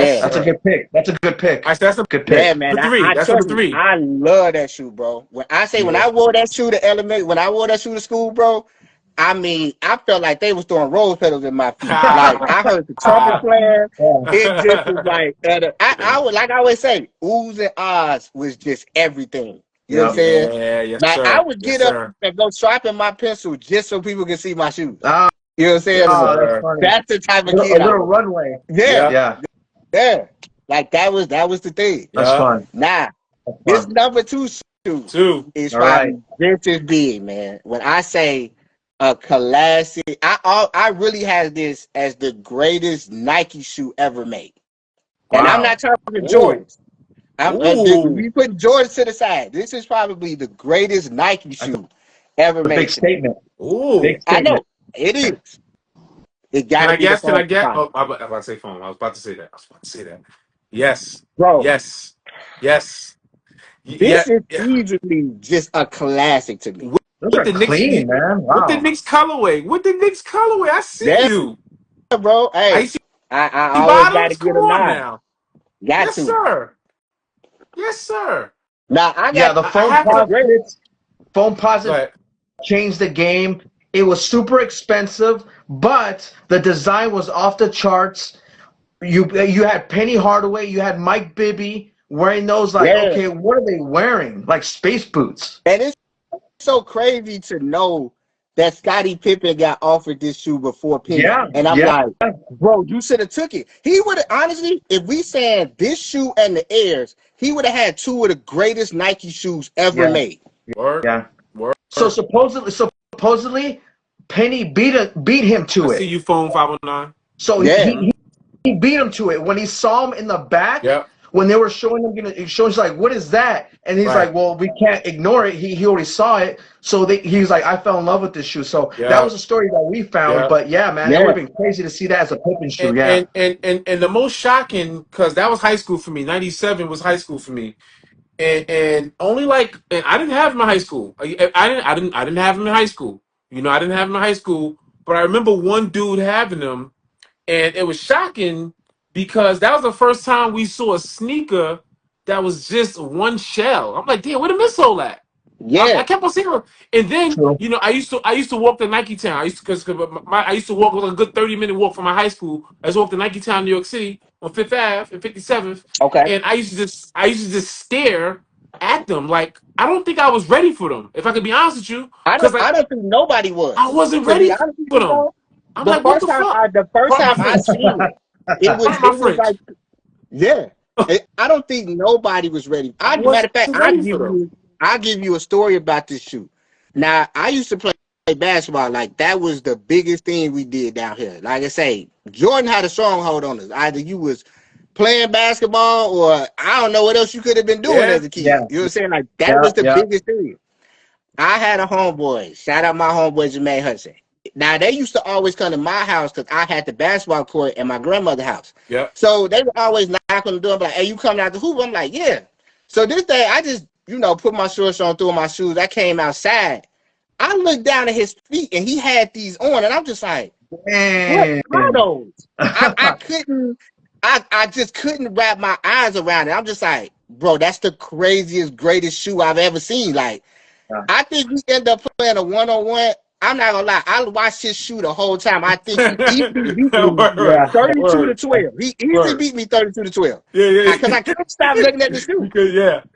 Yes, That's sir. a good pick. That's a good pick. That's a Good pick. Yeah, man. Number three. That's number three. I love that shoe, bro. When I say when I wore that shoe to elementary, when I wore that shoe to school, bro, I mean, I felt like they was throwing rose petals in my feet. Like I heard the trumpet playing. It just was like I would, like I always say, oohs and ahs was just everything. You know what I'm saying? Yeah, yes, Like sir. I would get Yes, up sir. and go sharpen my pencil just so people can see my shoes. Oh, You know what I'm saying? that's funny. That's the type of A kid I little was. runway. Yeah, Yeah. Like that was the thing. That's fun. Nah, That's this fun. number two shoe Two. is All probably this is big, man. When I say a classic, I really have this as the greatest Nike shoe ever made. And I'm not talking Jordans. We put Jordans to the side. This is probably the greatest Nike shoe ever made. Big statement. Ooh. Big I statement. know it is. It got Can to I be guess? the Can I phone guess? five. Oh, I was about to say phone. I was about to say that. Yes. Bro. Yes. Yes. This is easily just a classic to me. Those are clean, man. Wow. With the Knicks colorway. I see you. Bro, hey, I always got to get a nod. Now. Got Yes, to. sir. Yes, sir. Now I got the phone posits changed the game. It was super expensive, but the design was off the charts. You had Penny Hardaway, you had Mike Bibby wearing those. Like, okay, what are they wearing? Like space boots. And it's so crazy to know that Scottie Pippen got offered this shoe before Penny. Yeah, and I'm like, bro, you should have took it. He would have, honestly, if we saying this shoe and the Airs, he would have had two of the greatest Nike shoes ever made. Word. Yeah. Word. So supposedly, Penny beat him to it. I see you, phone 509. So he beat him to it when he saw him in the back. Yeah. When they were showing him, he's like, "What is that?" And he's like, "Well, we can't ignore it. He already saw it." So he was like, "I fell in love with this shoe." So that was a story that we found. Yeah. But yeah, man, it would have been crazy to see that as a Pippen shoe. And the most shocking, because that was high school for me. 97 was high school for me. And only and I didn't have him in high school. I didn't have him in high school. You know, I didn't have him in high school. But I remember one dude having him, and it was shocking because that was the first time we saw a sneaker that was just one shell. I'm like, damn, where the midsole at? Yeah, I kept on seeing him. And then you know, I used to walk to Nike Town. I used to walk a good 30-minute walk from my high school. I used to walk to Nike Town, New York City, on Fifth Ave and 57th. Okay. And I used to just stare at them like I don't think I was ready for them. If I could be honest with you, I don't think nobody was. I wasn't ready for them. I'm like, what the fuck? The first time I seen it was like, yeah. I don't think nobody was ready. Matter of fact, I'll give you a story about this shoe. Now, I used to play basketball. Like, that was the biggest thing we did down here. Like I say, Jordan had a stronghold on us. Either you was playing basketball or I don't know what else you could have been doing as a kid. Yeah. You know what I'm saying? Like, that was the biggest thing. I had a homeboy. Shout out my homeboy, Jermaine Hudson. Now, they used to always come to my house because I had the basketball court in my grandmother's house. Yeah. So they would always knock on the door and be like, hey, you coming out the hoop? I'm like, yeah. So this day, I just, put my shorts on, threw my shoes. I came outside. I looked down at his feet, and he had these on, and I'm just like, Man. what are those? I just couldn't wrap my eyes around it. I'm just like, bro, that's the craziest, greatest shoe I've ever seen. Like, I think we end up playing a one-on-one. I'm not gonna lie. I watched his shoe the whole time. I think he easily beat me 32-12. He easily beat me 32-12. Yeah. Because I couldn't stop looking at the shoe.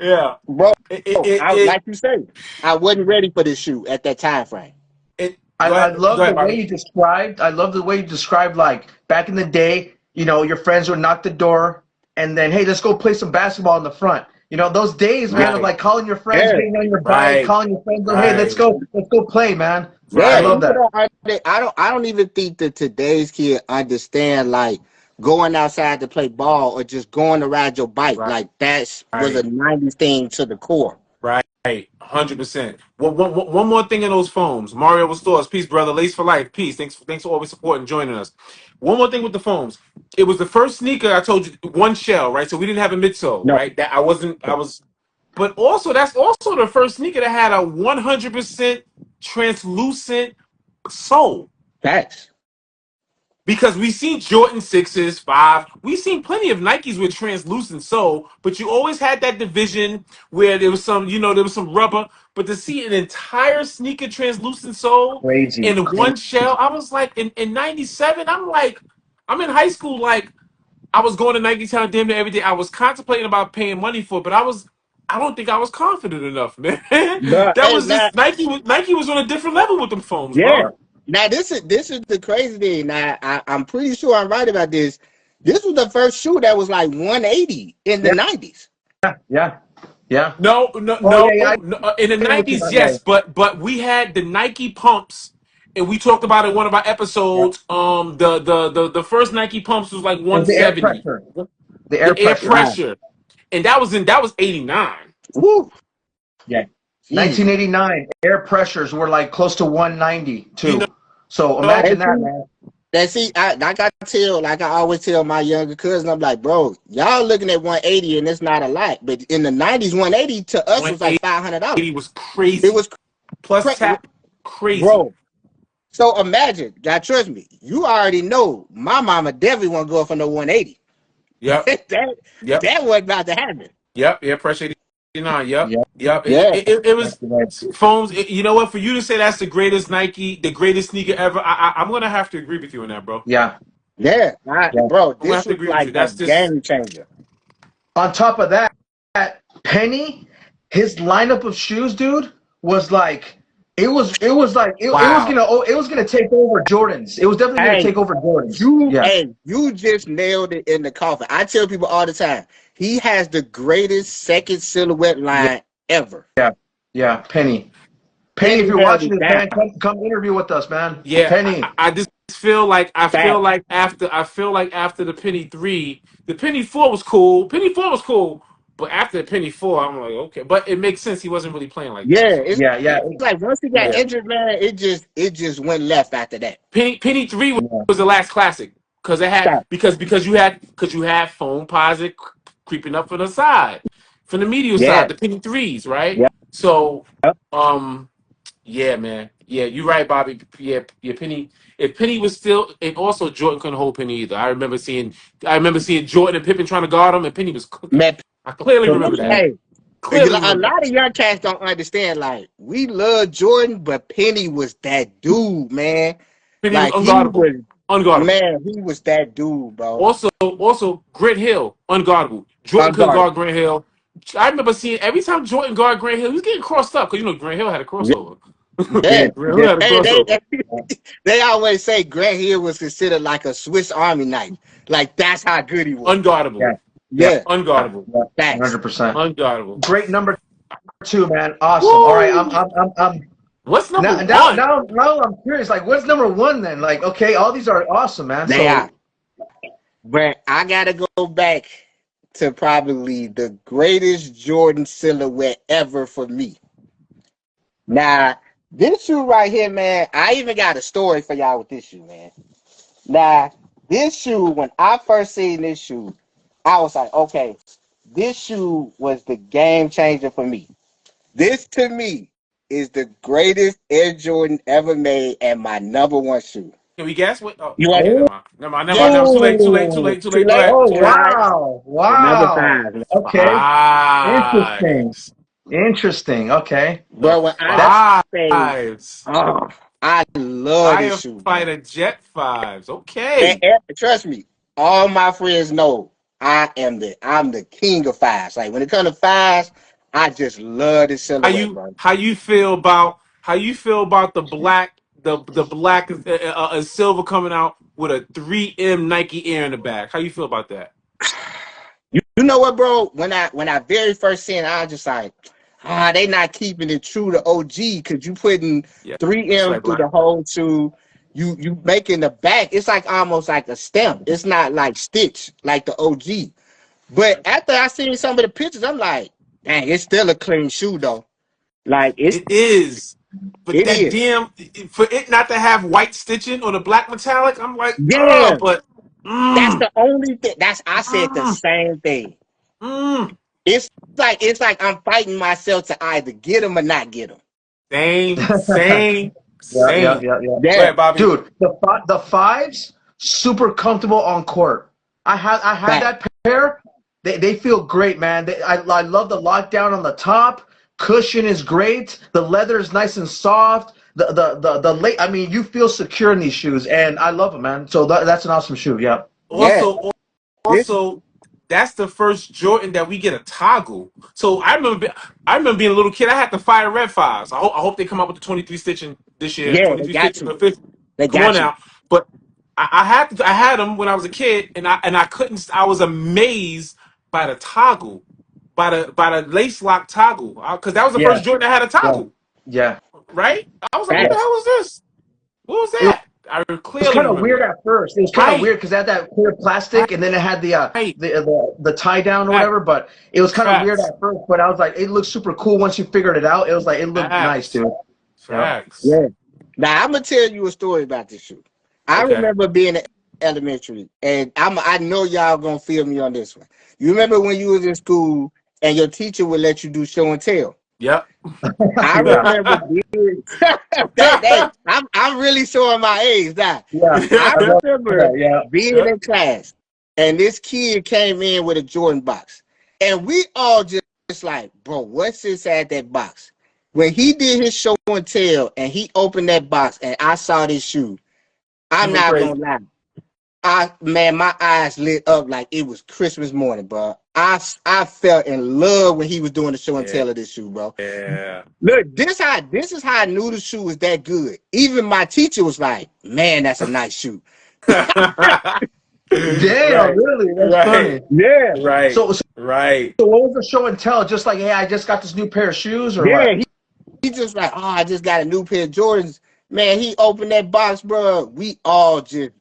Yeah. Bro, like you say, I wasn't ready for this shoe at that time frame. I love the way you described. I love the way you described, like, back in the day, your friends would knock the door and then, hey, let's go play some basketball in the front. Those days, man, of like calling your friends, getting on your bike, calling your friends, hey, let's go play, man. Yeah, I love that. I don't even think that today's kid understand like going outside to play ball or just going to ride your bike. Like that was a 90s thing to the core. Right. Hey, 100%. One more thing in those foams. Mario Stores, peace, brother. Lace for life, peace. Thanks for always supporting and joining us. One more thing with the foams. It was the first sneaker I told you, one shell, right? So we didn't have a midsole, No, right? That I was, but also that's also the first sneaker that had a 100% translucent sole. facts. Because we seen Jordan 6s, 5. We've seen plenty of Nikes with translucent sole, but you always had that division where there was some, there was some rubber. But to see an entire sneaker translucent sole Crazy. in one shell, I was like, in 97, I'm like, I'm in high school, like, I was going to Nike Town damn near every day. I was contemplating about paying money for it, but I don't think I was confident enough, man. But That hey, was now, just, Nike was on a different level with them foams, yeah. bro. Now this is the crazy thing. Now I'm pretty sure I'm right about this. This was the first shoe that was like 180 in the 90s. Yeah. Yeah. No, Oh yeah, yeah. In the I know what you '90s, meant, yes, but we had the Nike pumps, and we talked about it in one of our yeah. episodes. The first Nike pumps was like It was the air 170, pressure. The air the air pressure. Wow. pressure, and that was '89. Woo. Yeah. Jeez. 1989 air pressures were like close to 190 You too. So know, imagine And that, man. like I always tell my younger cousin, I'm like, bro, y'all looking at 180 and it's not a lot. But in the 90s, 180 to us was like $500. 180 was It crazy. was Plus crazy, tap, crazy. bro. So imagine, now trust me, you already know my mama definitely won't go for no 180. Yep, that yep, that wasn't about to happen. yep. Air pressure '89. Yep, Yeah. yep. Yeah, It was That's right. foams. You know what? For you to say that's the greatest Nike, the greatest sneaker ever, I'm gonna have to agree with you on that, bro. Yeah. yeah, Yeah. bro. I'm gonna This have to was agree with like you. a That's just game changer. On top of that, Penny, his lineup of shoes, dude, was like wow. it was gonna take over Jordans. It was definitely gonna Hey, take over Jordans. Yeah. you just nailed it in the coffin. I tell people all the time, he has the greatest second silhouette Yeah. line ever. Yeah. Yeah. Penny. Penny, if Penny you're held watching it this, down. man, come interview with us, man. Yeah, Penny. I just feel like Fact. after the Penny 3, the Penny 4 was cool. Penny 4 was cool, but after the Penny 4, I'm like, okay, but it makes sense he wasn't really playing like Yeah, that. So it's Yeah, yeah, yeah, like once he got yeah. injured, man, it just went left after that. Penny 3 yeah, was the last classic because it had Fact. because you had foam posit creeping up from the side, from the medial Yeah. side, the Penny 3s, right? Yep. So Yep. yeah, man. Yeah, you're right, Bobby. Yeah, Penny. If Penny was still, and also Jordan couldn't hold Penny either. I remember seeing Jordan and Pippen trying to guard him, and Penny was cooking. Man, I clearly cooking, remember that. man. hey, Clearly a remember that. lot of young cats don't understand. Like, we love Jordan, but Penny was that dude, man. Penny was Like, unguardable. Unguardable. man, he was that dude, bro. Also, Grant Hill, unguardable. Jordan couldn't Unguardable. guard Grant Hill. I remember seeing every time Jordan guarded Grant Hill, he was getting crossed up because Grant Hill had a crossover. Yeah. Grant Hill had a Hey, crossover. they always say Grant Hill was considered like a Swiss Army knife. Like, that's how good he was. Unguardable. Yeah. Yeah. Unguardable. Yeah, Facts. 100%. Unguardable. Great number 2, man. Awesome. Woo! All right, I'm What's number now, one? now I'm curious. Like, what's number 1 then? Like, okay, all these are awesome, man. They are. But I gotta go back to probably the greatest Jordan silhouette ever for me. Now, this shoe right here, man, I even got a story for y'all with this shoe, man. Now, this shoe, when I first seen this shoe, I was like, okay, this shoe was the game changer for me. This, to me, is the greatest Air Jordan ever made and my number one shoe. Can we guess what? Oh, You want okay, Oh, never mind. Too late. Too too late. Go late? ahead. oh Go ahead. wow, Number wow. 5. Okay, interesting, Fives. interesting. Okay, Bro, when that's I say, Fives. oh, I love this shoe, bro. Firefighter Jet Fives. Okay. And trust me, all my friends know I'm the king of fives. Like when it comes to fives, I just love this silhouette, bro. How you feel about the black silver coming out with a 3M Nike Air in the back? How you feel about that? You know what, bro? When I very first seen it, I was just like, they not keeping it true to OG because you putting Yeah. 3M Like through black. the whole shoe. You making the back, it's like almost like a stamp. It's not like stitch like the OG. But after I seen some of the pictures, I'm like, dang, it's still a clean shoe though. Like It is. But it that is. damn for it not to have white stitching or the black metallic, I'm like, Yeah, oh, but that's mm, the only thing. I said the mm, same thing. mm. It's like I'm fighting myself to either get them or not get them. Same, same, Yeah, yeah, same. yeah, yeah. Go Yeah, ahead, Bobby. Dude, the fives super comfortable on court. I had fact. that pair. They feel great, man. I love the lockdown on the top. Cushion is great. The leather is nice and soft. The late. I mean, you feel secure in these shoes, and I love them, man. So that's an awesome shoe. Yeah. Yeah, Also, this also, that's the first Jordan that we get a toggle. So I remember being a little kid. I had the fire red fives. I hope they come out with the 23 stitching this year. yeah, they 23 got stitching to. the fifth. They Come on got you. now. But I had them when I was a kid, and I couldn't. I was amazed by the toggle, by the lace lock toggle, because that was the Yeah. first Jordan that had a Yeah. toggle. Yeah. Right? I was like, what the Yeah. Facts. hell was this? What was It that? I was clearly kind of remember weird that. at first. It was kind of Right, weird because it had that clear right, plastic, and then it had right. the tie down or Facts, whatever. But it was kind of weird facts, at first. But I was like, it looked super cool once you figured it out. It was like it looked nice, facts, dude. Yeah. facts. Yeah. Now I'm gonna tell you a story about this shoe. I Okay. remember being in elementary, and I know y'all gonna feel me on this one. You remember when you was in school and your teacher would let you do show and tell? Yep. I Yeah. remember being I'm really showing my age now. Yeah. I I love remember that. Yeah. being Yep. in class and this kid came in with a Jordan box. And we all just like, bro, what's inside that box? When he did his show and tell and he opened that box and I saw this shoe, You I'm went not crazy. gonna lie. My eyes lit up like it was Christmas morning, bro. I felt in love when he was doing the show and Yeah. tell of this shoe, bro. Yeah. Look, this is how I knew the shoe was that good. Even my teacher was like, "Man, that's a nice shoe." Right. Damn, really? That's Right. funny. Yeah, Right. So Right. what was the show and tell? Just like, hey, I just got this new pair of shoes, or yeah. what? He just like, oh, I just got a new pair of Jordans. Man, he opened that box, bro. We all just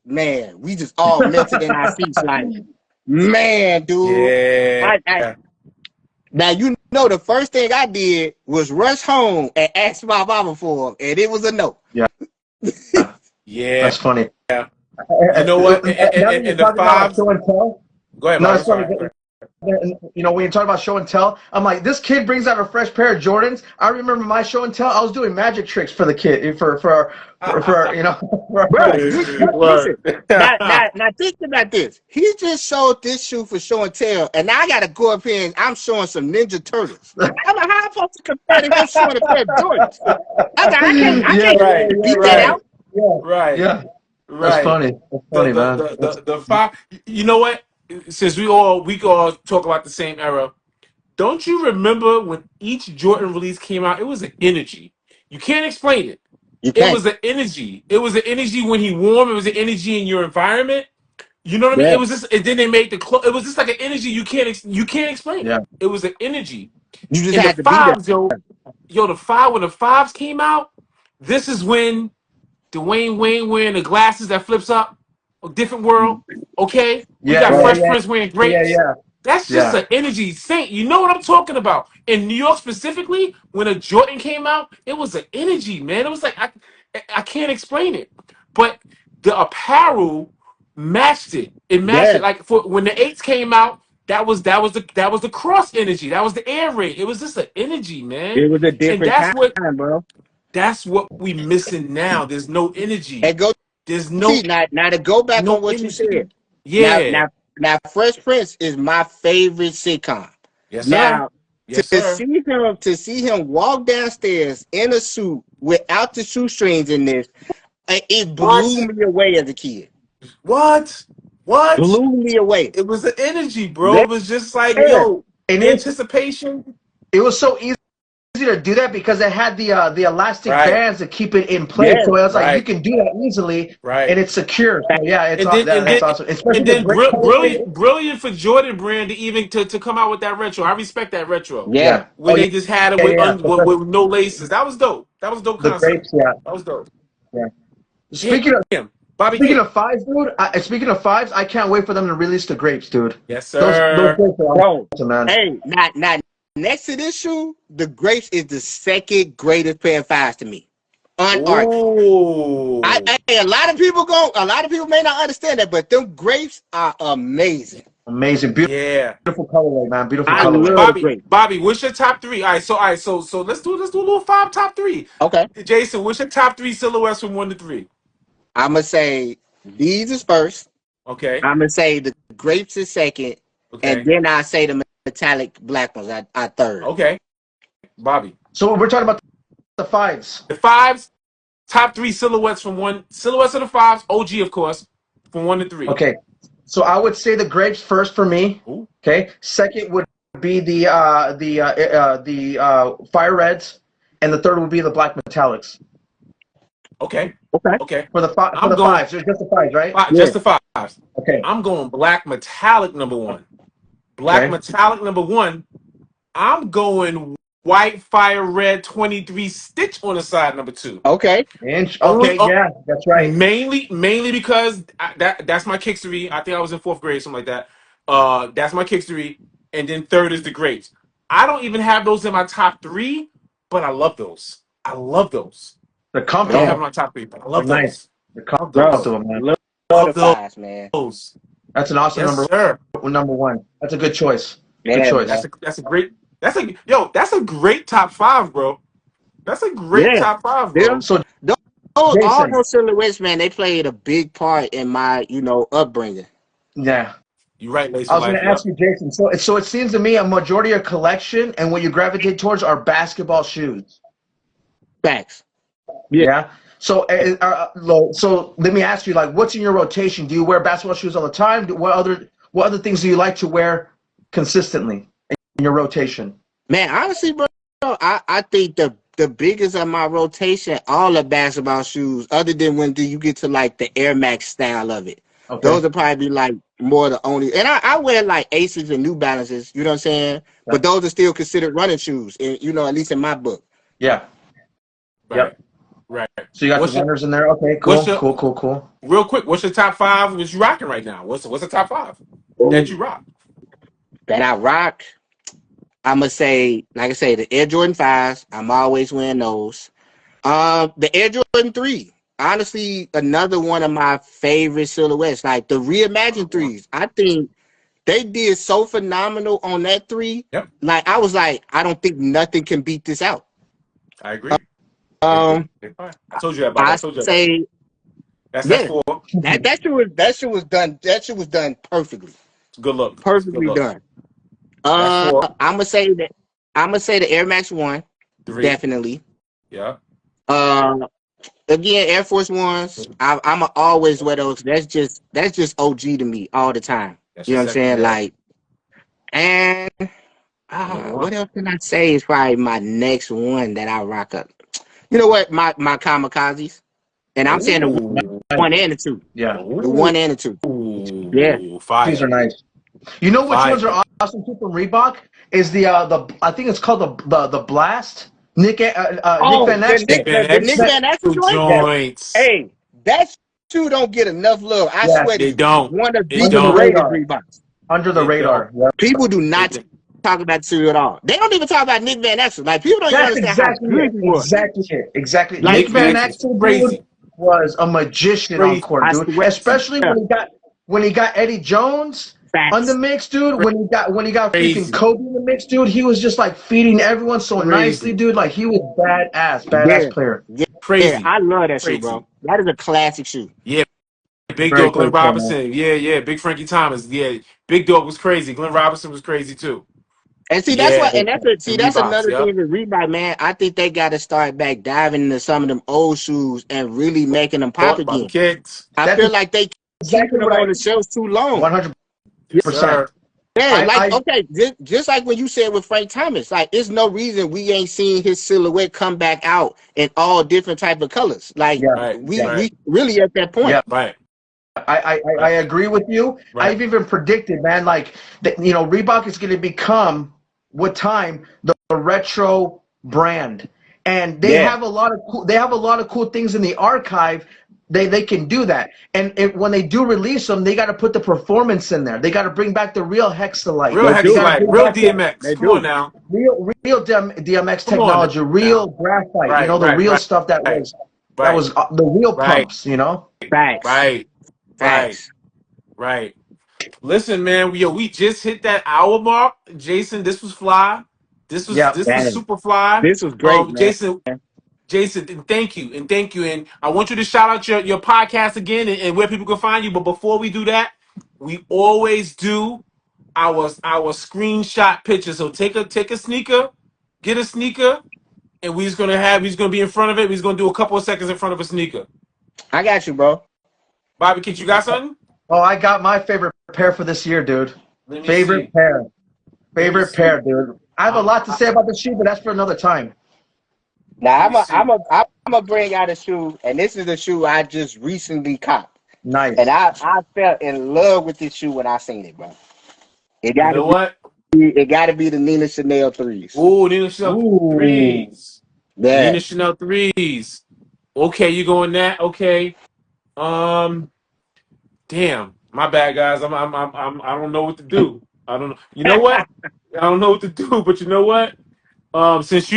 all melted in our seats, like, man, dude. Yeah. Now you know the first thing I did was rush home and ask my mama for him, and it was a no. Yeah. Yeah. That's funny. You know what? Now that you're And the talking about like fives. show and tell, Go ahead, no, Bob. it's I'm funny. sorry. Go ahead. You know, when you talk about show and tell, I'm like, this kid brings out a fresh pair of Jordans. I remember my show and tell. I was doing magic tricks for the kid, for you know. Bro, listen. Word. Now think about this. He just showed this shoe for show and tell, and now I gotta go up here and I'm showing some Ninja Turtles. I'm like, how I'm supposed to compare to him showing a pair of Jordans? I can't Right. beat that Right. out. Yeah, Right. yeah. That's Right. funny. That's funny, man. The five. You know what? Since we all talk about the same era, don't you remember when each Jordan release came out? It was an energy. You can't explain it. You It can't. was an energy. It was an energy when he wore them. It was an energy in your environment. You know what I mean? Yeah. It was just, and then they made the clothes. It was just like an energy you can't explain Yeah. it. It was an energy. You just And the had to be there. fives, when the fives came out, this is when Dwayne Wayne wearing the glasses that flips up, a different world. Okay, we Yeah, got yeah, Fresh yeah, Prince wearing yeah, grapes. yeah, That's just yeah. an energy thing. You know what I'm talking about? In New York specifically, when a Jordan came out, it was an energy, man. It was like I can't explain it, but the apparel matched it. It matched Yeah. it. Like for when the eights came out, that was the cross energy. That was the air raid. It was just an energy, man. It was a And different time, bro. that's what we missing now. There's no energy. And go There's see now to go back on no what you energy. said. Yeah. Now Fresh Prince is my favorite sitcom. Yes, sir. Now Yes, to sir. see him walk downstairs in a suit without the shoestrings in this, it blew me away as a kid. What? Blew me away. It was the energy, bro. Yeah. It was just like, yo, And anticipation. it was so easy to do that because it had the elastic Right. bands to keep it in place. Yeah, So it was like right. you can do that easily, Right. and it's secure. So yeah, it's And then, that's awesome. Especially and the then great brilliant for Jordan brand to even to come out with that retro. I respect that retro. Yeah. Yeah. When Oh, they just had it yeah. with no laces. That was dope. That was dope The concept. grapes, yeah. That was dope. Yeah. Speaking Bobby Speaking King. of fives, dude. Speaking of fives, I can't wait for them to release the grapes, dude. Yes, Those sir. grapes are Bro, awesome, man. hey, next to this shoe, the Grapes is the second greatest pair of fives to me. Unargued. Ooh. A lot of people may not understand that, but them Grapes are amazing. Amazing, beautiful, Yeah. beautiful colorway, man. Beautiful I colorway. love the Grapes. Bobby, what's your top three? All right, so let's do a little five top three. Okay. Jason, what's your top three silhouettes from 1 to 3? I'm gonna say these is first. Okay. I'm gonna say the Grapes is second, Okay. and then I say the metallic black ones I third. Okay. Bobby. So we're talking about the fives. The fives, top three silhouettes from silhouettes of the fives, OG of course, from 1 to 3. Okay. So I would say the Grapes first for me. Ooh. Okay. Second would be the fire reds, and the third would be the black metallics. Okay. Okay. For the fives, just the fives, right? Just the fives. Okay. I'm going black metallic number 1. Black metallic number 1. I'm going white fire red 23 stitch on the side number 2. Okay. Okay. Yeah, that's right. Mainly because that's my Kickstory. I think I was in 4th grade, something like that. That's my Kickstory, and then third is the Grapes. I don't even have those in my top 3, but I love those. The I comfort. don't have them in my top 3, but I love those. Nice. The Love those. comfort, man. Love the fives, man. That's an awesome number 1. That's a good choice. Yeah, Good choice. That's a great top 5, bro. That's a great top 5, bro. Yeah. So all those silhouettes, man, they played a big part in my, upbringing. yeah. You're right, Lace. I was going to ask you, Jason. So it seems to me a majority of collection and what you gravitate towards are basketball shoes. Facts. Yeah. So let me ask you, like, what's in your rotation? Do you wear basketball shoes all the time? What other things do you like to wear consistently in your rotation? Man, honestly, bro, I think the biggest of my rotation, all the basketball shoes, other than when you get to like the Air Max style of it. Okay. Those are probably like more the only, and I wear like Aces and New Balances, you know what I'm saying? Yeah. But those are still considered running shoes, and at least in my book. Yeah. Right. Yep. Right. So you got the runners in there. Okay, cool. Real quick, what's your top 5 that you rocking right now? What's the top 5 that you rock? That I rock, I'm gonna say, like I say, the Air Jordan 5s. I'm always wearing those. The Air Jordan 3. Honestly, another one of my favorite silhouettes. Like the reimagined 3s. I think they did so phenomenal on that 3. Yep. Like I was like, I don't think nothing can beat this out. I agree. I told you that. Bob. I told you say that's 4. That shit was done. That shit was done perfectly. Good look. Perfectly done. I'm gonna say the Air Max 1. 3. Definitely. Yeah. Again, Air Force Ones. I'ma always wear those. That's just OG to me all the time. You know what I'm saying? Like, and what else can I say is probably my next one that I rock up. You know what? My Kamikazes. And I'm saying the 1 and the 2. Yeah. The 1 and the 2. Ooh, yeah. Fire. These are nice. You know which ones are awesome too from Reebok? Is the I think it's called the Blast. Nick Van Exel. The Nick Van Exel joints. Hey, that shoe don't get enough love. I swear they don't. One of the Reeboks. Under the radar. Yep. People do not talk about the shoe at all. They don't even talk about Nick Van Exel. Like people don't even understand how good he was. Exactly. Like, Nick Van Exel crazy. Was a magician on court, dude. Especially when he got Eddie Jones on the mix, dude. When he got freaking Kobe in the mix, dude. He was just like feeding everyone so nicely, dude. Like he was badass player. Yeah, crazy. Yeah, I love that shoe, bro. That is a classic shoe. Yeah. Big Dog, Glenn Robinson. Yeah. Big Frankie Thomas. Yeah. Big Dog was crazy. Glenn Robinson was crazy too. And see, that's why, and that's another thing with Reebok, man. I think they got to start back diving into some of them old shoes and really making them pop again. I feel like they keeping them on the shelves too long. 100%. Yeah, okay, just like when you said with Frank Thomas, like, there's no reason we ain't seen his silhouette come back out in all different type of colors. Like, we really at that point. Yeah. Right. I agree with you. Right. I've even predicted, man, like that. Reebok is going to become, with time, the retro brand, and they have a lot of cool things in the archive they can do that. And when they do release them, they got to put the performance in there. They got to bring back the real Hexalite. Real They They do. got to Hexalite, bring real back the DMX. They Come on do. now. real DMX Come on technology, now. real graphite. You Right, know, the right, real right, stuff that right, was right, the real right, pumps. You know. Facts. right, right, Facts. right. Listen, man, we just hit that hour mark. Jason, this was fly. Yeah. This was Man, super fly. this was great, man. Jason, and thank you. And I want you to shout out your podcast again and where people can find you. But before we do that, we always do our screenshot picture. So take a sneaker, get a sneaker, and he's gonna be in front of it. He's gonna do a couple of seconds in front of a sneaker. I got you, bro. Bobby, Kid, you got something? Oh, I got my favorite pair for this year, dude. Let me Favorite see. pair. Let me Favorite see. pair, dude. I have a lot to say about the shoe, but that's for another time. Now Let me see. I'm a bring out a shoe, and this is the shoe I just recently copped, Nice. and I fell in love with this shoe when I seen it, bro. It You know what? got to be the Nina Chanel threes. Ooh, Nina Chanel Ooh. threes. Yeah, Nina Chanel threes. Okay, you going that? Okay. Damn, my bad, guys. I don't know what to do. I don't know. You know what? I don't know what to do. But you know what? Since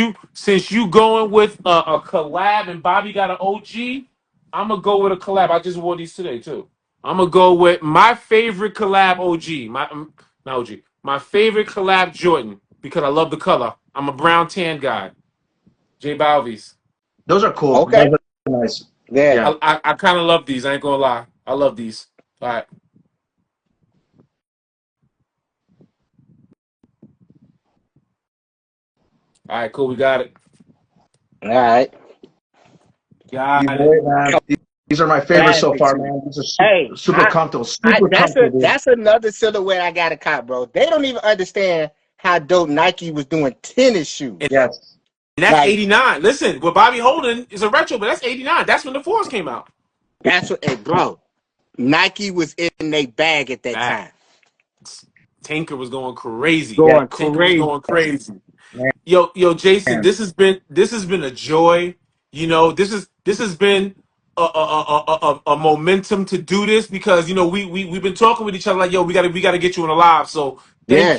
you going with a collab and Bobby got an OG, I'm gonna go with a collab. I just wore these today too. I'm gonna go with my favorite collab OG. Not OG. My favorite collab Jordan because I love the color. I'm a brown tan guy. J Balvey's. Those are cool. okay, Those are nice. yeah. Yeah. I kind of love these. I ain't gonna lie. I love these. All right. All right. Cool. We got it. All right. Got You it. boy, man. These are my favorites so far, man. These are Hey, super comfortable. Super that's comfortable, dude. that's another silhouette I got to cop, bro. They don't even understand how dope Nike was doing tennis shoes. Yes. And that's Like 89. Listen, what Bobby holding is a retro, but that's 89. That's when the fours came out. that's what, hey, bro. Nike was in their bag at that That time, Tanker was going crazy. Yes. going Tanker was crazy. going crazy. Man. Yo, Jason, this has been a joy. You know, this has been a momentum to do this because you know we've been talking with each other like yo we gotta get you on a live. So Yeah,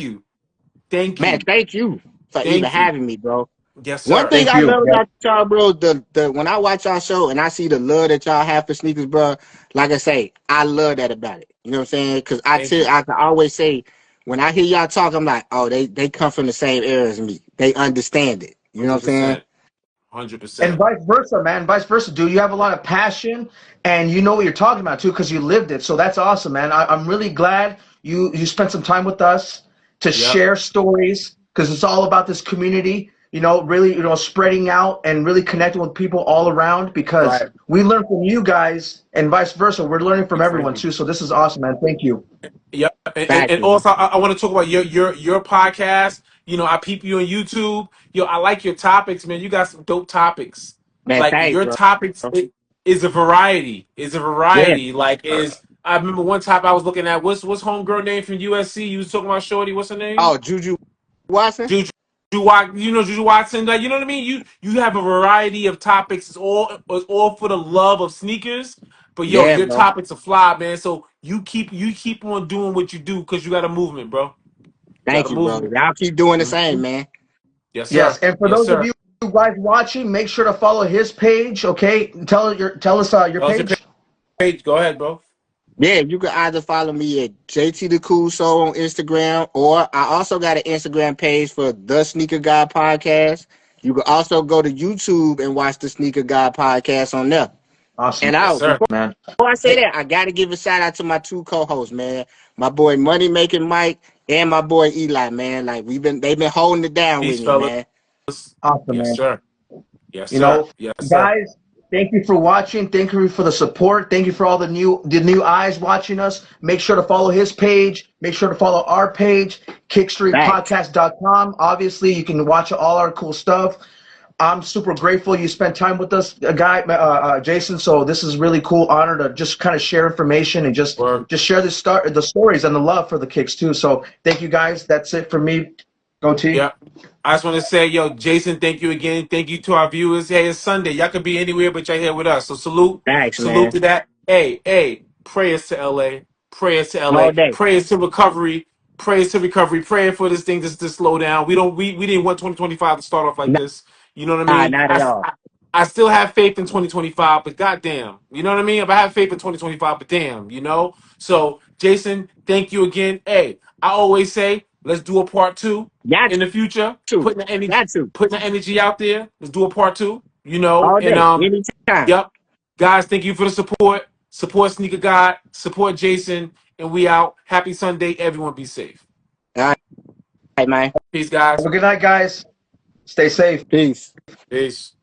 thank man. you, Thank you for even thank you. having me, bro. Yes, One sir. thing Thank I you. love Yeah. about y'all, bro, the when I watch y'all show and I see the love that y'all have for sneakers, bro. Like I say, I love that about it. You know what I'm saying? Because Thank you. I can always say when I hear y'all talk, I'm like, oh, they come from the same era as me. They understand it. You know what I'm saying? 100%. And 100%. vice versa, man. Vice versa, dude. You have a lot of passion, and you know what you're talking about too, because you lived it. So that's awesome, man. I'm really glad you spent some time with us to Yep. share stories, because it's all about this community. You know, really, spreading out and really connecting with people all around. Because Right. we learn from you guys, and vice versa. We're learning from Thank everyone you. too. So this is awesome, man. Thank you. Yep. Facts, And man. also I want to talk about your podcast. You know, I peep you on YouTube. Yo, I like your topics, man. You got some dope topics. Man, Like thanks, your bro. topics is a variety. Is a Yeah. variety. Like is I remember one time I was looking at what's homegirl name from USC. You was talking about Shorty. What's her name? Oh, Juju Watson. Juju. You know Juju Watson. Like you know what I mean. You have a variety of topics. It's all for the love of sneakers. But yo, Yeah, your bro. topics are fly, man. So you keep on doing what you do because you got a movement, bro. You got Thank a you, bro. movement. Y'all keep doing the same, Mhm. man. Yes, Yes, sir. and for Yes, those of sir. you guys watching, make sure to follow his page. Okay, tell us your Tell us your page. page. Go ahead, bro. Yeah, you can either follow me at JT the Cool Soul on Instagram, or I also got an Instagram page for the Sneaker Guy Podcast. You can also go to YouTube and watch the Sneaker Guy Podcast on there. Awesome, And Yes, out sir. before man. I say Hey, that, I gotta give a shout out to my two co-hosts, man. My boy Money Making Mike and my boy Eli, man. Like they've been holding it down with Peace, me, fellas. man. awesome, Yes, man. sir. Yes, You sir. know, Yes, sir. guys, thank you for watching. Thank you for the support. Thank you for all the new eyes watching us. Make sure to follow his page. Make sure to follow our page, Thanks. kickstorypodcast.com. Obviously, you can watch all our cool stuff. I'm super grateful you spent time with us, Jason. So this is really cool honor to just kind of share information and Word. just share the stories and the love for the kicks too. So thank you guys. That's it for me. Go T. Yep. I just want to say, yo, Jason, thank you again. Thank you to our viewers. Hey, it's Sunday. Y'all could be anywhere, but y'all here with us. So Thanks, salute man. to that. Hey, prayers to LA. Prayers to LA. All day. Prayers to recovery. Prayers to recovery. Praying for this thing just to slow down. We didn't want 2025 to start off like this. You know what I Nah, mean? not at all. I still have faith in 2025, but goddamn, you know what I mean? If I have faith in 2025, but damn, you know? So, Jason, thank you again. Hey, I always say, let's do a part 2 Got in the future. to. Putting the energy, Got to. out there. Let's do a part 2, you know? All And day. Anytime. yep. Guys, thank you for the support. Support Sneaker God, support Jason, and we out. Happy Sunday. Everyone be safe. All right, man. Peace, guys. Have a good night, guys. Stay safe. Peace. Peace.